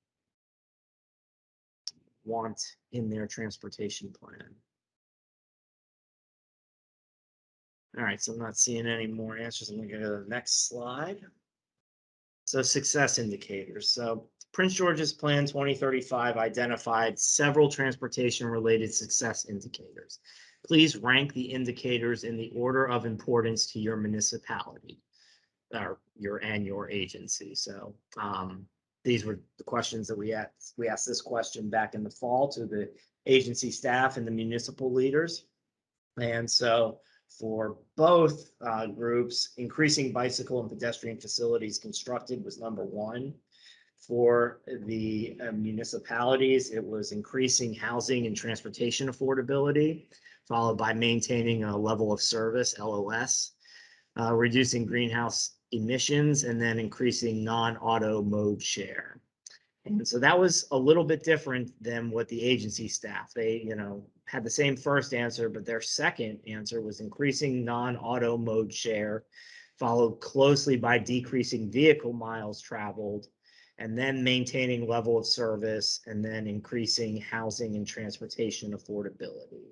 want in their transportation plan. All right, so I'm not seeing any more answers. I'm going to go to the next slide. So success indicators. So Prince George's Plan 2035 identified several transportation-related success indicators. Please rank the indicators in the order of importance to your municipality, or your agency. So these were the questions that we asked. We asked this question back in the fall to the agency staff and the municipal leaders. And so for both groups, increasing bicycle and pedestrian facilities constructed was number 1. For the municipalities, it was increasing housing and transportation affordability, followed by maintaining a level of service, LOS, reducing greenhouse emissions, and then increasing non-auto mode share. And so that was a little bit different than what the agency staff, they, had the same first answer, but their second answer was increasing non-auto mode share, followed closely by decreasing vehicle miles traveled, and then maintaining level of service, and then increasing housing and transportation affordability.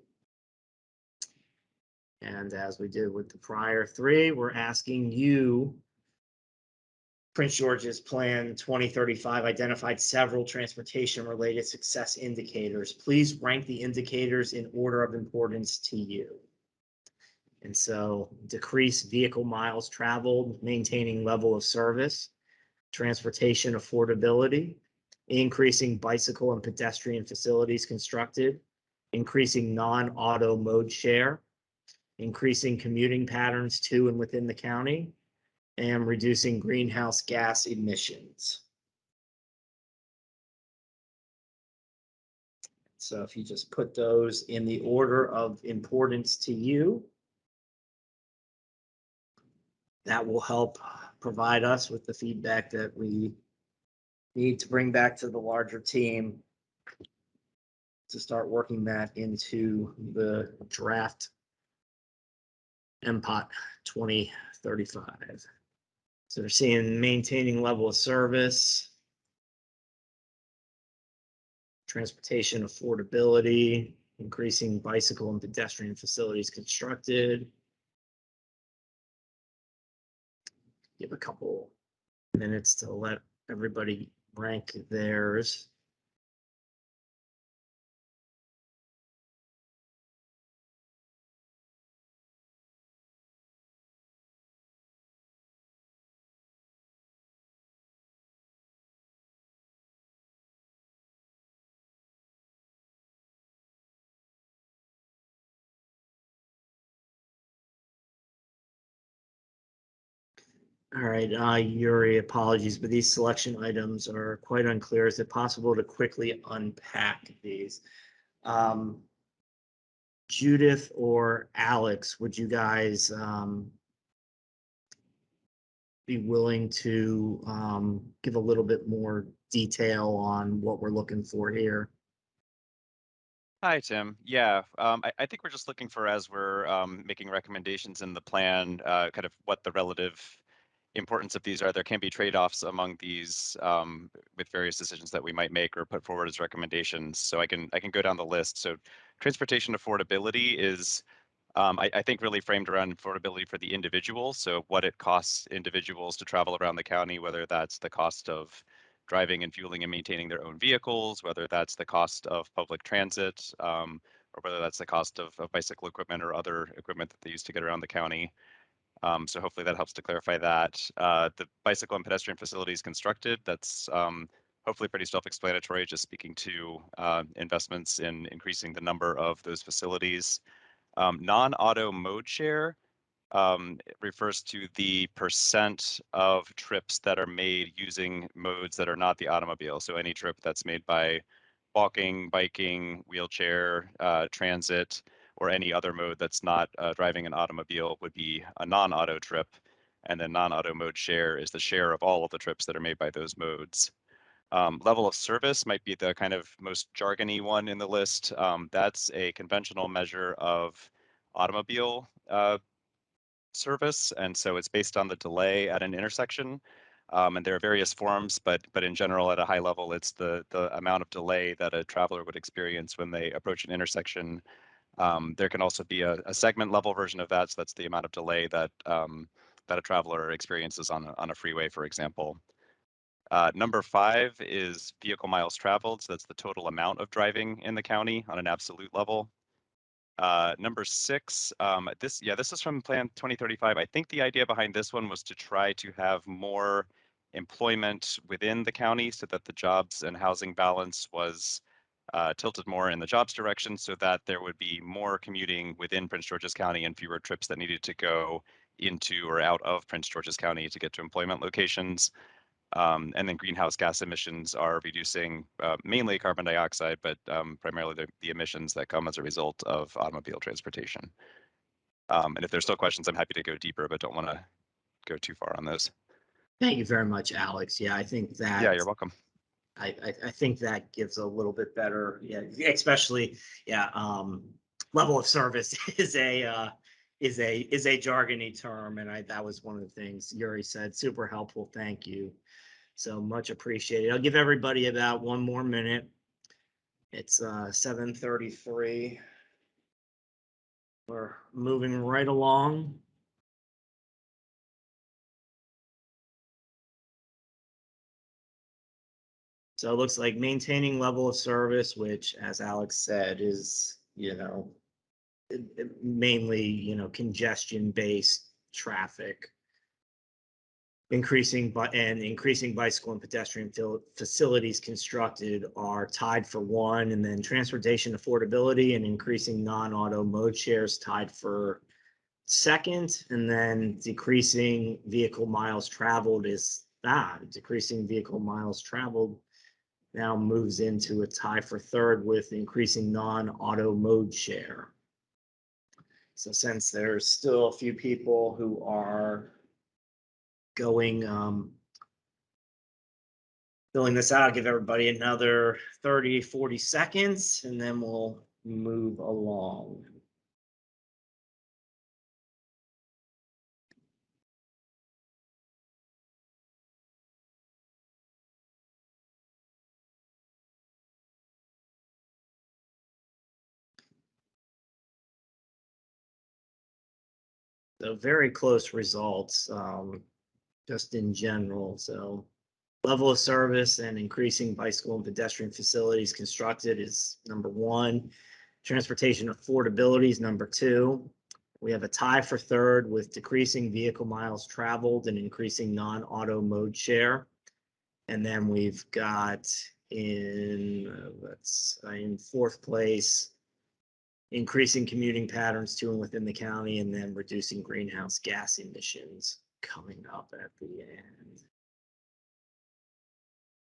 And as we did with the prior 3, we're asking you, Prince George's Plan 2035 identified several transportation-related success indicators. Please rank the indicators in order of importance to you. And so decrease vehicle miles traveled, maintaining level of service, transportation affordability, increasing bicycle and pedestrian facilities constructed, increasing non-auto mode share, increasing commuting patterns to and within the county, and reducing greenhouse gas emissions. So if you just put those in the order of importance to you, that will help provide us with the feedback that we need to bring back to the larger team to start working that into the draft MPOT 2035. So they're seeing maintaining level of service, transportation affordability, increasing bicycle and pedestrian facilities constructed. Give a couple minutes to let everybody rank theirs. All right, Yuri, apologies, but these selection items are quite unclear. Is it possible to quickly unpack these? Judith or Alex, would you guys be willing to give a little bit more detail on what we're looking for here? Hi, Tim. Yeah, I think we're just looking for, as we're making recommendations in the plan, kind of what the relative importance of these are. There can be trade-offs among these with various decisions that we might make or put forward as recommendations. So I can go down the list. So transportation affordability is, I think, really framed around affordability for the individual. So what it costs individuals to travel around the county, whether that's the cost of driving and fueling and maintaining their own vehicles, whether that's the cost of public transit, or whether that's the cost of bicycle equipment or other equipment that they use to get around the county. So hopefully that helps to clarify that. The bicycle and pedestrian facilities constructed, that's hopefully pretty self-explanatory, just speaking to investments in increasing the number of those facilities. Non-auto mode share, it refers to the percent of trips that are made using modes that are not the automobile. So any trip that's made by walking, biking, wheelchair, transit, or any other mode that's not driving an automobile would be a non-auto trip. And then non-auto mode share is the share of all of the trips that are made by those modes. Level of service might be the kind of most jargony one in the list. That's a conventional measure of automobile service, and so it's based on the delay at an intersection. And there are various forms, but in general, at a high level, it's the amount of delay that a traveler would experience when they approach an intersection. There can also be a segment level version of that, so that's the amount of delay that that a traveler experiences on a freeway, for example. Number 5 is vehicle miles traveled, so that's the total amount of driving in the county on an absolute level. Number 6, this is from Plan 2035. I think the idea behind this one was to try to have more employment within the county so that the jobs and housing balance was tilted more in the jobs direction, so that there would be more commuting within Prince George's County and fewer trips that needed to go into or out of Prince George's County to get to employment locations. And then greenhouse gas emissions are reducing mainly carbon dioxide, but primarily the emissions that come as a result of automobile transportation. And if there's still questions, I'm happy to go deeper, but don't want to go too far on those. Thank you very much, Alex. Yeah, I think that. Yeah, you're welcome. I think that gives a little bit better, yeah, especially, yeah, level of service is a jargony term, and that was one of the things Yuri said. Super helpful. Thank you. So much appreciated. I'll give everybody about one more minute. It's 7:33. We're moving right along. So it looks like maintaining level of service, which, as Alex said, is, mainly, congestion-based traffic. Increasing bicycle and pedestrian facilities constructed are tied for 1, and then transportation affordability and increasing non-auto mode shares tied for 2nd, and then decreasing vehicle miles traveled is decreasing vehicle miles traveled now moves into a tie for 3rd with increasing non-auto mode share. So since there's still a few people who are going, filling this out, I'll give everybody another 30, 40 seconds, and then we'll move along. So very close results, just in general. So level of service and increasing bicycle and pedestrian facilities constructed is number 1. Transportation affordability is number 2. We have a tie for 3rd with decreasing vehicle miles traveled and increasing non-auto mode share. And then we've got in 4th place, increasing commuting patterns to and within the county, and then reducing greenhouse gas emissions coming up at the end.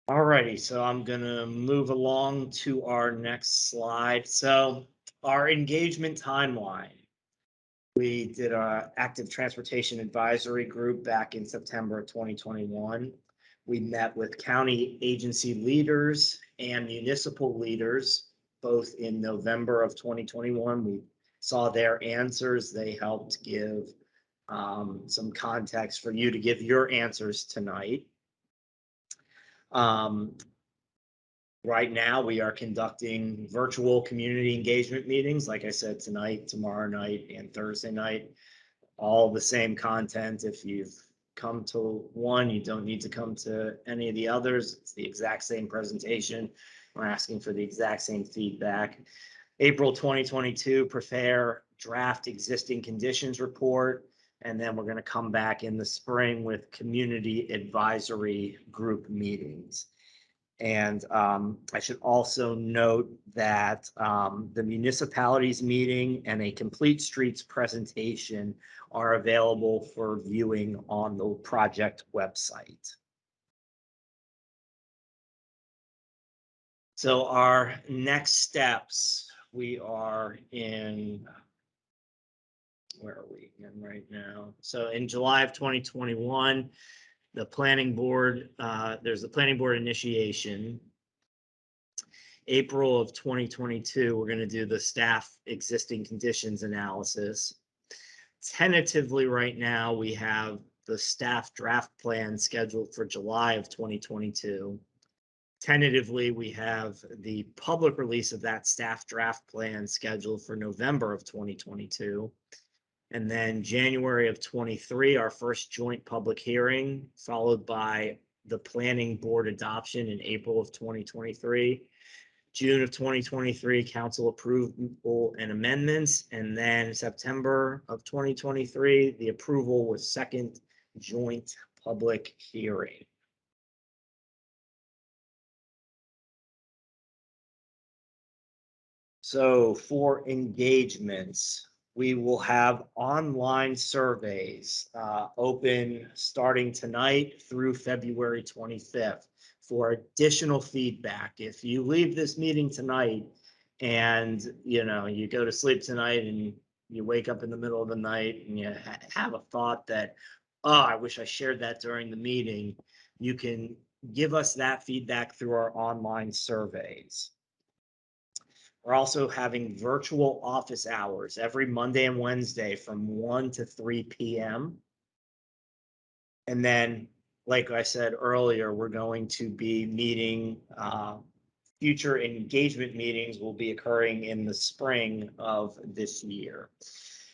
All righty, so I'm gonna move along to our next slide. So our engagement timeline. We did our active transportation advisory group back in September of 2021. We met with county agency leaders and municipal leaders both in November of 2021. We saw their answers. They helped give some context for you to give your answers tonight. Right now, we are conducting virtual community engagement meetings, like I said, tonight, tomorrow night, and Thursday night. All the same content. If you've come to one, you don't need to come to any of the others. It's the exact same presentation. We're asking for the exact same feedback. April 2022, prepare draft existing conditions report. And then we're going to come back in the spring with community advisory group meetings. And I should also note that the municipalities meeting and a complete streets presentation are available for viewing on the project website. So our next steps, we are in, where are we in right now? So in July of 2021, the planning board, there's the planning board initiation. April of 2022, we're going to do the staff existing conditions analysis. Tentatively right now, we have the staff draft plan scheduled for July of 2022. Tentatively, we have the public release of that staff draft plan scheduled for November of 2022. And then January of 23, our first joint public hearing, followed by the planning board adoption in April of 2023. June of 2023, council approval and amendments, and then September of 2023, the approval with second joint public hearing. So for engagements, we will have online surveys open starting tonight through February 25th. For additional feedback. If you leave this meeting tonight and you go to sleep tonight and you wake up in the middle of the night and you have a thought that, oh, I wish I shared that during the meeting, you can give us that feedback through our online surveys. We're also having virtual office hours every Monday and Wednesday from 1 to 3 p.m. And then, like I said earlier, we're going to be meeting, future engagement meetings will be occurring in the spring of this year.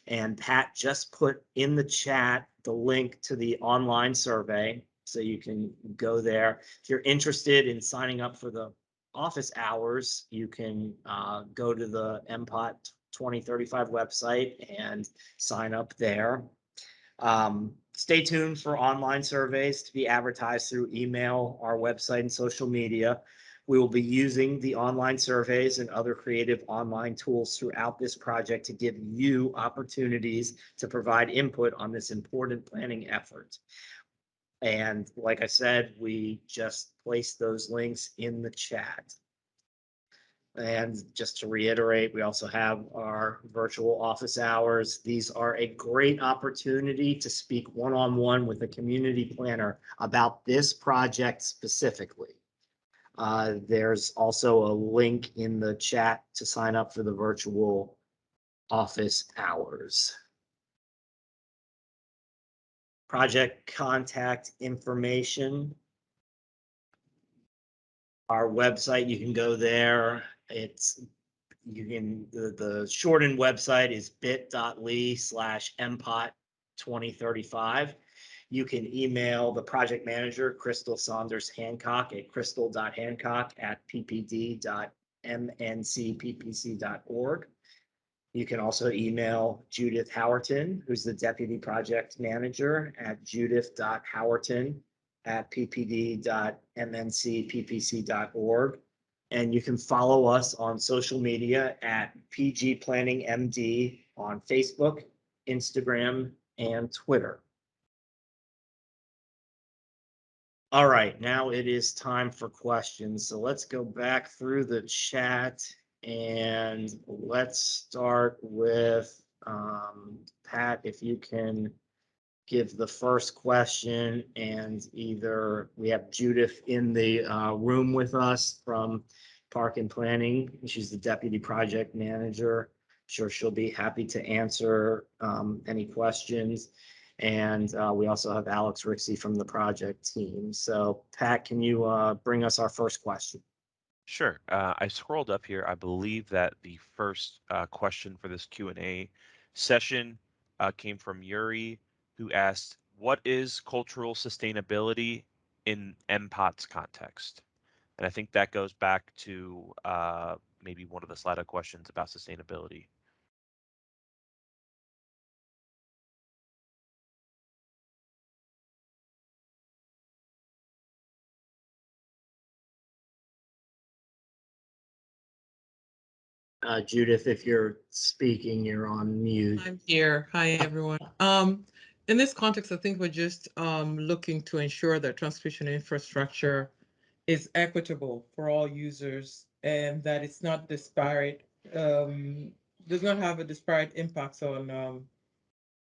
And Pat just put in the chat the link to the online survey, so you can go there. If you're interested in signing up for the office hours, you can go to the MPOT 2035 website and sign up there. Stay tuned for online surveys to be advertised through email, our website, and social media. We will be using the online surveys and other creative online tools throughout this project to give you opportunities to provide input on this important planning effort. And like I said, we just placed those links in the chat. And just to reiterate, we also have our virtual office hours. These are a great opportunity to speak one-on-one with a community planner about this project specifically. There's also a link in the chat to sign up for the virtual office hours. Project contact information. Our website, you can go there. The shortened website is bit.ly/mpot2035. You can email the project manager, Crystal Saunders Hancock, at crystal.hancock@ppd.mncppc.org. You can also email Judith Howerton, who's the deputy project manager, at judith.howerton@ppd.mncppc.org. And you can follow us on social media at PG Planning MD on Facebook, Instagram, and Twitter. All right, now it is time for questions. So let's go back through the chat and let's start with Pat, if you can give the first question, and either we have Judith in the room with us from Park and Planning. She's the Deputy Project Manager. Sure, she'll be happy to answer any questions. And we also have Alex Rixey from the project team. So Pat, can you bring us our first question? Sure. I scrolled up here. I believe that the first question for this Q&A session came from Yuri, who asked, "What is cultural sustainability in MPOT's context?" And I think that goes back to maybe one of the Slido questions about sustainability. Judith, if you're speaking, you're on mute. I'm here. Hi, everyone. In this context, I think we're just looking to ensure that transportation infrastructure is equitable for all users and that it's not disparate, does not have a disparate impacts on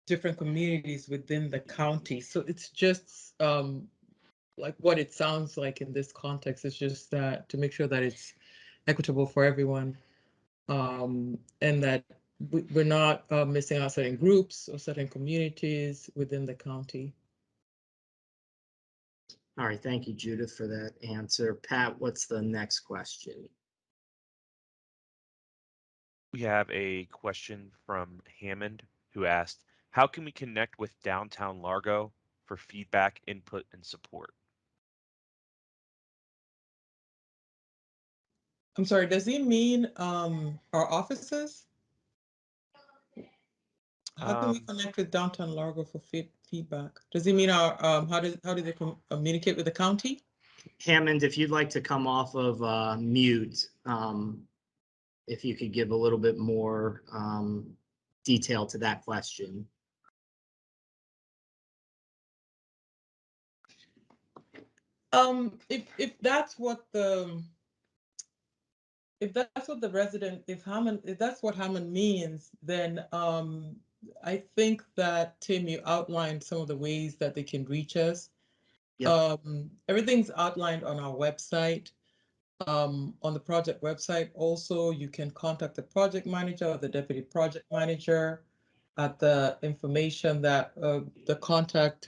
different communities within the county. So it's just like what it sounds like in this context. It's just that to make sure that it's equitable for everyone, and that we're not missing out certain groups or certain communities within the county. All right, thank you, Judith, for that answer. Pat, what's the next question? We have a question from Hammond, who asked, "How can we connect with Downtown Largo for feedback, input, and support?" I'm sorry, does he mean our offices? How can we connect with Downtown Largo for feedback? Does he mean our how do they communicate with the county? Hammond, if you'd like to come off of mute, if you could give a little bit more detail to that question. If that's what the resident, if that's what Hammond means, then I think that Tim, you outlined some of the ways that they can reach us. Yep. Everything's outlined on our website. On the project website, also you can contact the project manager or the deputy project manager at the information that the contact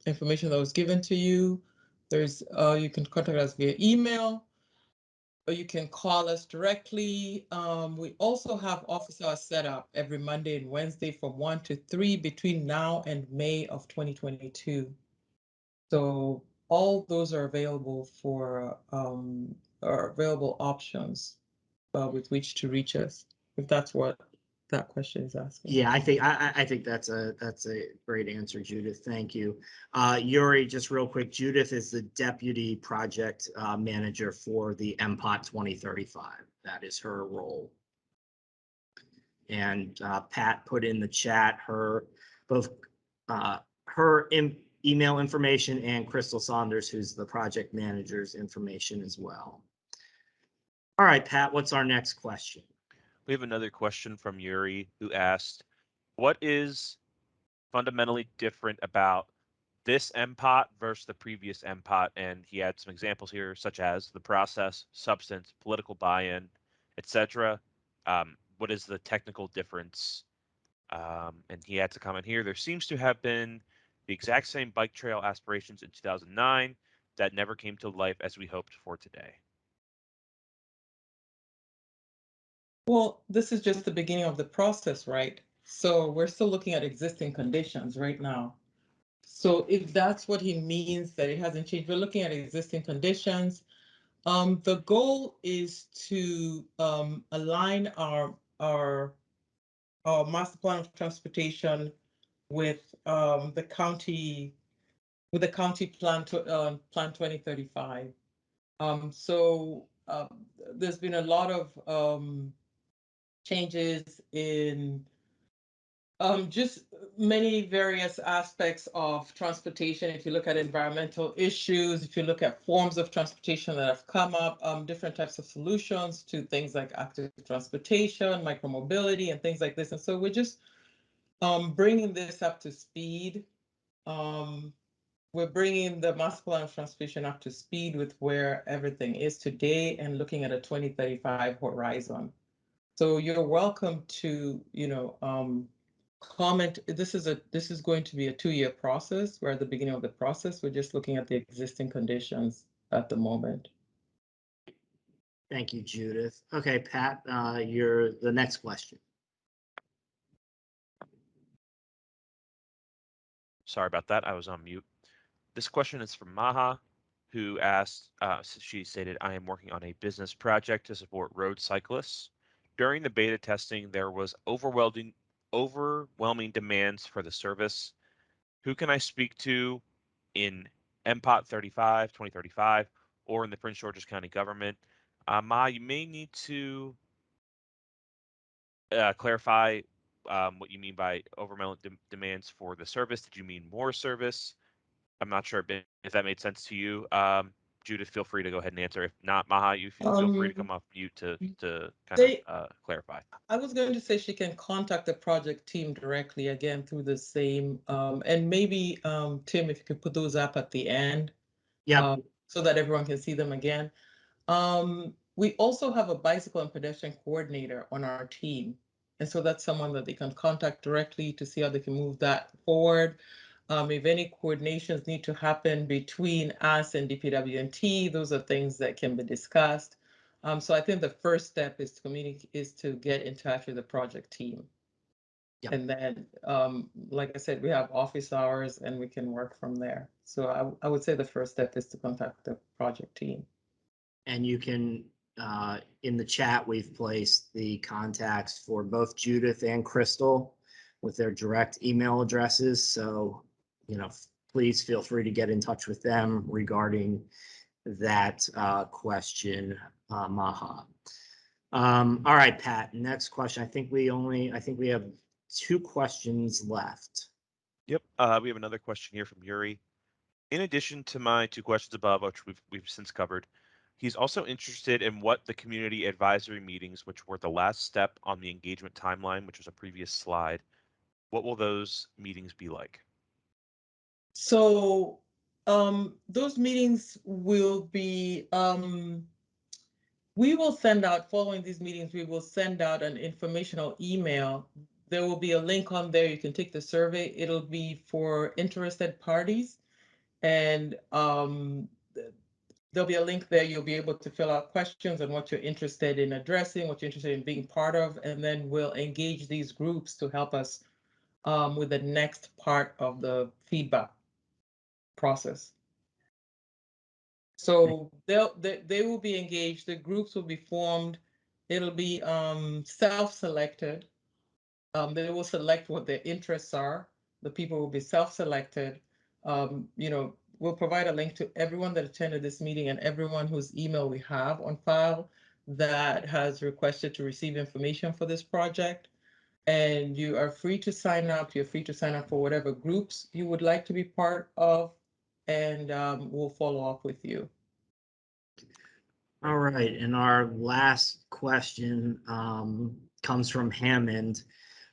information that was given to you. There's you can contact us via email, or you can call us directly. We also have office hours set up every Monday and Wednesday from 1 to 3 between now and May of 2022. So all those are available for are available options with which to reach us, if that's what that question is asking. Yeah, I think that's a great answer, Judith. Thank you. Yuri, just real quick, Judith is the deputy project manager for the MPOT 2035. That is her role. And Pat put in the chat her email information and Crystal Saunders, who's the project manager's information as well. All right, Pat, what's our next question? We have another question from Yuri, who asked, "What is fundamentally different about this MPOT versus the previous MPOT?" And he had some examples here, such as the process, substance, political buy-in, etc. What is the technical difference? And he had to comment here, "There seems to have been the exact same bike trail aspirations in 2009 that never came to life as we hoped for today." Well, this is just the beginning of the process, right? So we're still looking at existing conditions right now. So if that's what he means, that it hasn't changed, we're looking at existing conditions. The goal is to align our master plan of transportation with the county plan to plan 2035. So there's been a lot of changes in just many various aspects of transportation. If you look at environmental issues, if you look at forms of transportation that have come up, different types of solutions to things like active transportation, micromobility, and things like this. And so we're just bringing this up to speed we're bringing the master plan of transportation up to speed with where everything is today and looking at a 2035 horizon. So you're welcome to, comment. This is going to be a 2-year process. We're at the beginning of the process. We're just looking at the existing conditions at the moment. Thank you, Judith. Okay, Pat, you're the next question. Sorry about that. I was on mute. This question is from Maha, who asked, she stated, I am working on a business project to support road cyclists. During the beta testing, there was overwhelming demands for the service. Who can I speak to in MPOT 2035, or in the Prince George's County government? Ma, you may need to clarify what you mean by overwhelming demands for the service. Did you mean more service? I'm not sure if that made sense to you. Judith, feel free to go ahead and answer. If not, Maha, you feel free to come off mute to kind of clarify. I was going to say she can contact the project team directly, again, through the same, and maybe, Tim, if you could put those up at the end. Yeah, So that everyone can see them again. We also have a bicycle and pedestrian coordinator on our team. And so that's someone that they can contact directly to see how they can move that forward. If any coordinations need to happen between us and DPW&T, those are things that can be discussed. So I think the first step is to communicate, is to get in touch with the project team. Yep. And then, like I said, we have office hours and we can work from there. So I would say the first step is to contact the project team. and you can, in the chat, we've placed the contacts for both Judith and Crystal with their direct email addresses. So, please feel free to get in touch with them regarding that question, Maha. All right, Pat, next question. I think we have 2 questions left. Yep. We have another question here from Yuri. In addition to my 2 questions above, which we've since covered, he's also interested in what the community advisory meetings, which were the last step on the engagement timeline, which was a previous slide, what will those meetings be like? So those meetings will be, we will send out, following these meetings, we will send out an informational email. There will be a link on there. You can take the survey. It'll be for interested parties. And there'll be a link there. You'll be able to fill out questions on what you're interested in addressing, what you're interested in being part of, and then we'll engage these groups to help us with the next part of the feedback process. So they will be engaged, the groups will be formed, it'll be self-selected. They will select what their interests are. The people will be self-selected. We'll provide a link to everyone that attended this meeting and everyone whose email we have on file that has requested to receive information for this project. And you are free to sign up. You're free to sign up for whatever groups you would like to be part of, and we'll follow up with you. All right, and our last question comes from Hammond.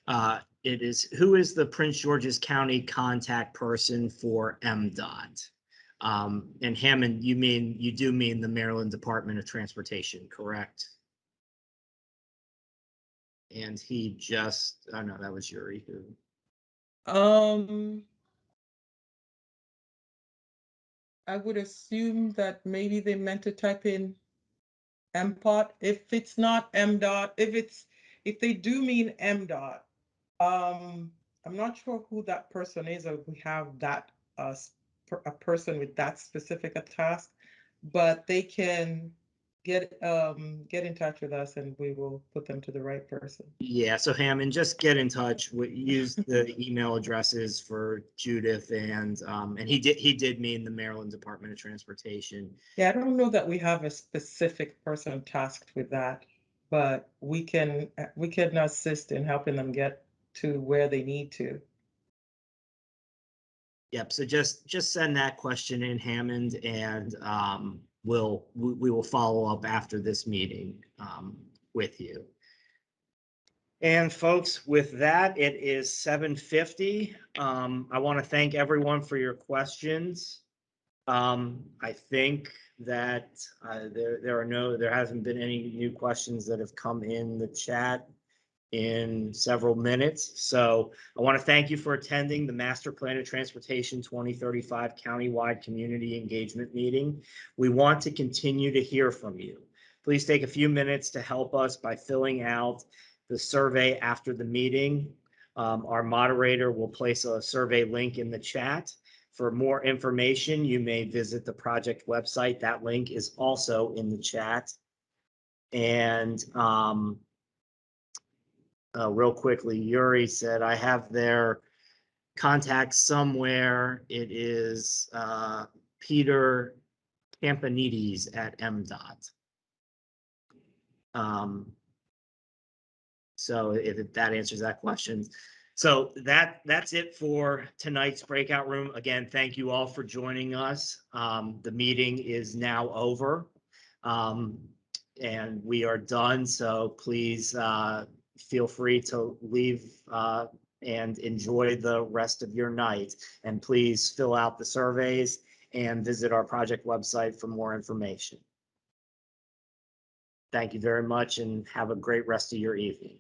It is, who is the Prince George's County contact person for MDOT? And Hammond, you do mean the Maryland Department of Transportation, correct? And he just, oh no, that was Yuri. I would assume that maybe they meant to type in MPOT. If it's not MDOT, if they do mean MDOT, I'm not sure who that person is, or if we have that a person with that specific a task, but they can get in touch with us and we will put them to the right person. Yeah, so Hammond, just get in touch. Use the email addresses for Judith and he did mean the Maryland Department of Transportation. Yeah, I don't know that we have a specific person tasked with that, but we can assist in helping them get to where they need to. Yep, so just send that question in, Hammond, and we will follow up after this meeting with you. And folks, with that, it is 7:50. I want to thank everyone for your questions. I think that there hasn't been any new questions that have come in the chat in several minutes. So I want to thank you for attending the Master Plan of Transportation 2035 Countywide Community Engagement Meeting. We want to continue to hear from you. Please take a few minutes to help us by filling out the survey after the meeting. Our moderator will place a survey link in the chat. For more information, you may visit the project website. That link is also in the chat. And real quickly, Yuri said, I have their contact somewhere. It is Peter Campanides at MDOT. So if that answers that question. So that's it for tonight's breakout room. Again, thank you all for joining us. The meeting is now over. And we are done. So please feel free to leave and enjoy the rest of your night. And please fill out the surveys and visit our project website for more information. Thank you very much and have a great rest of your evening.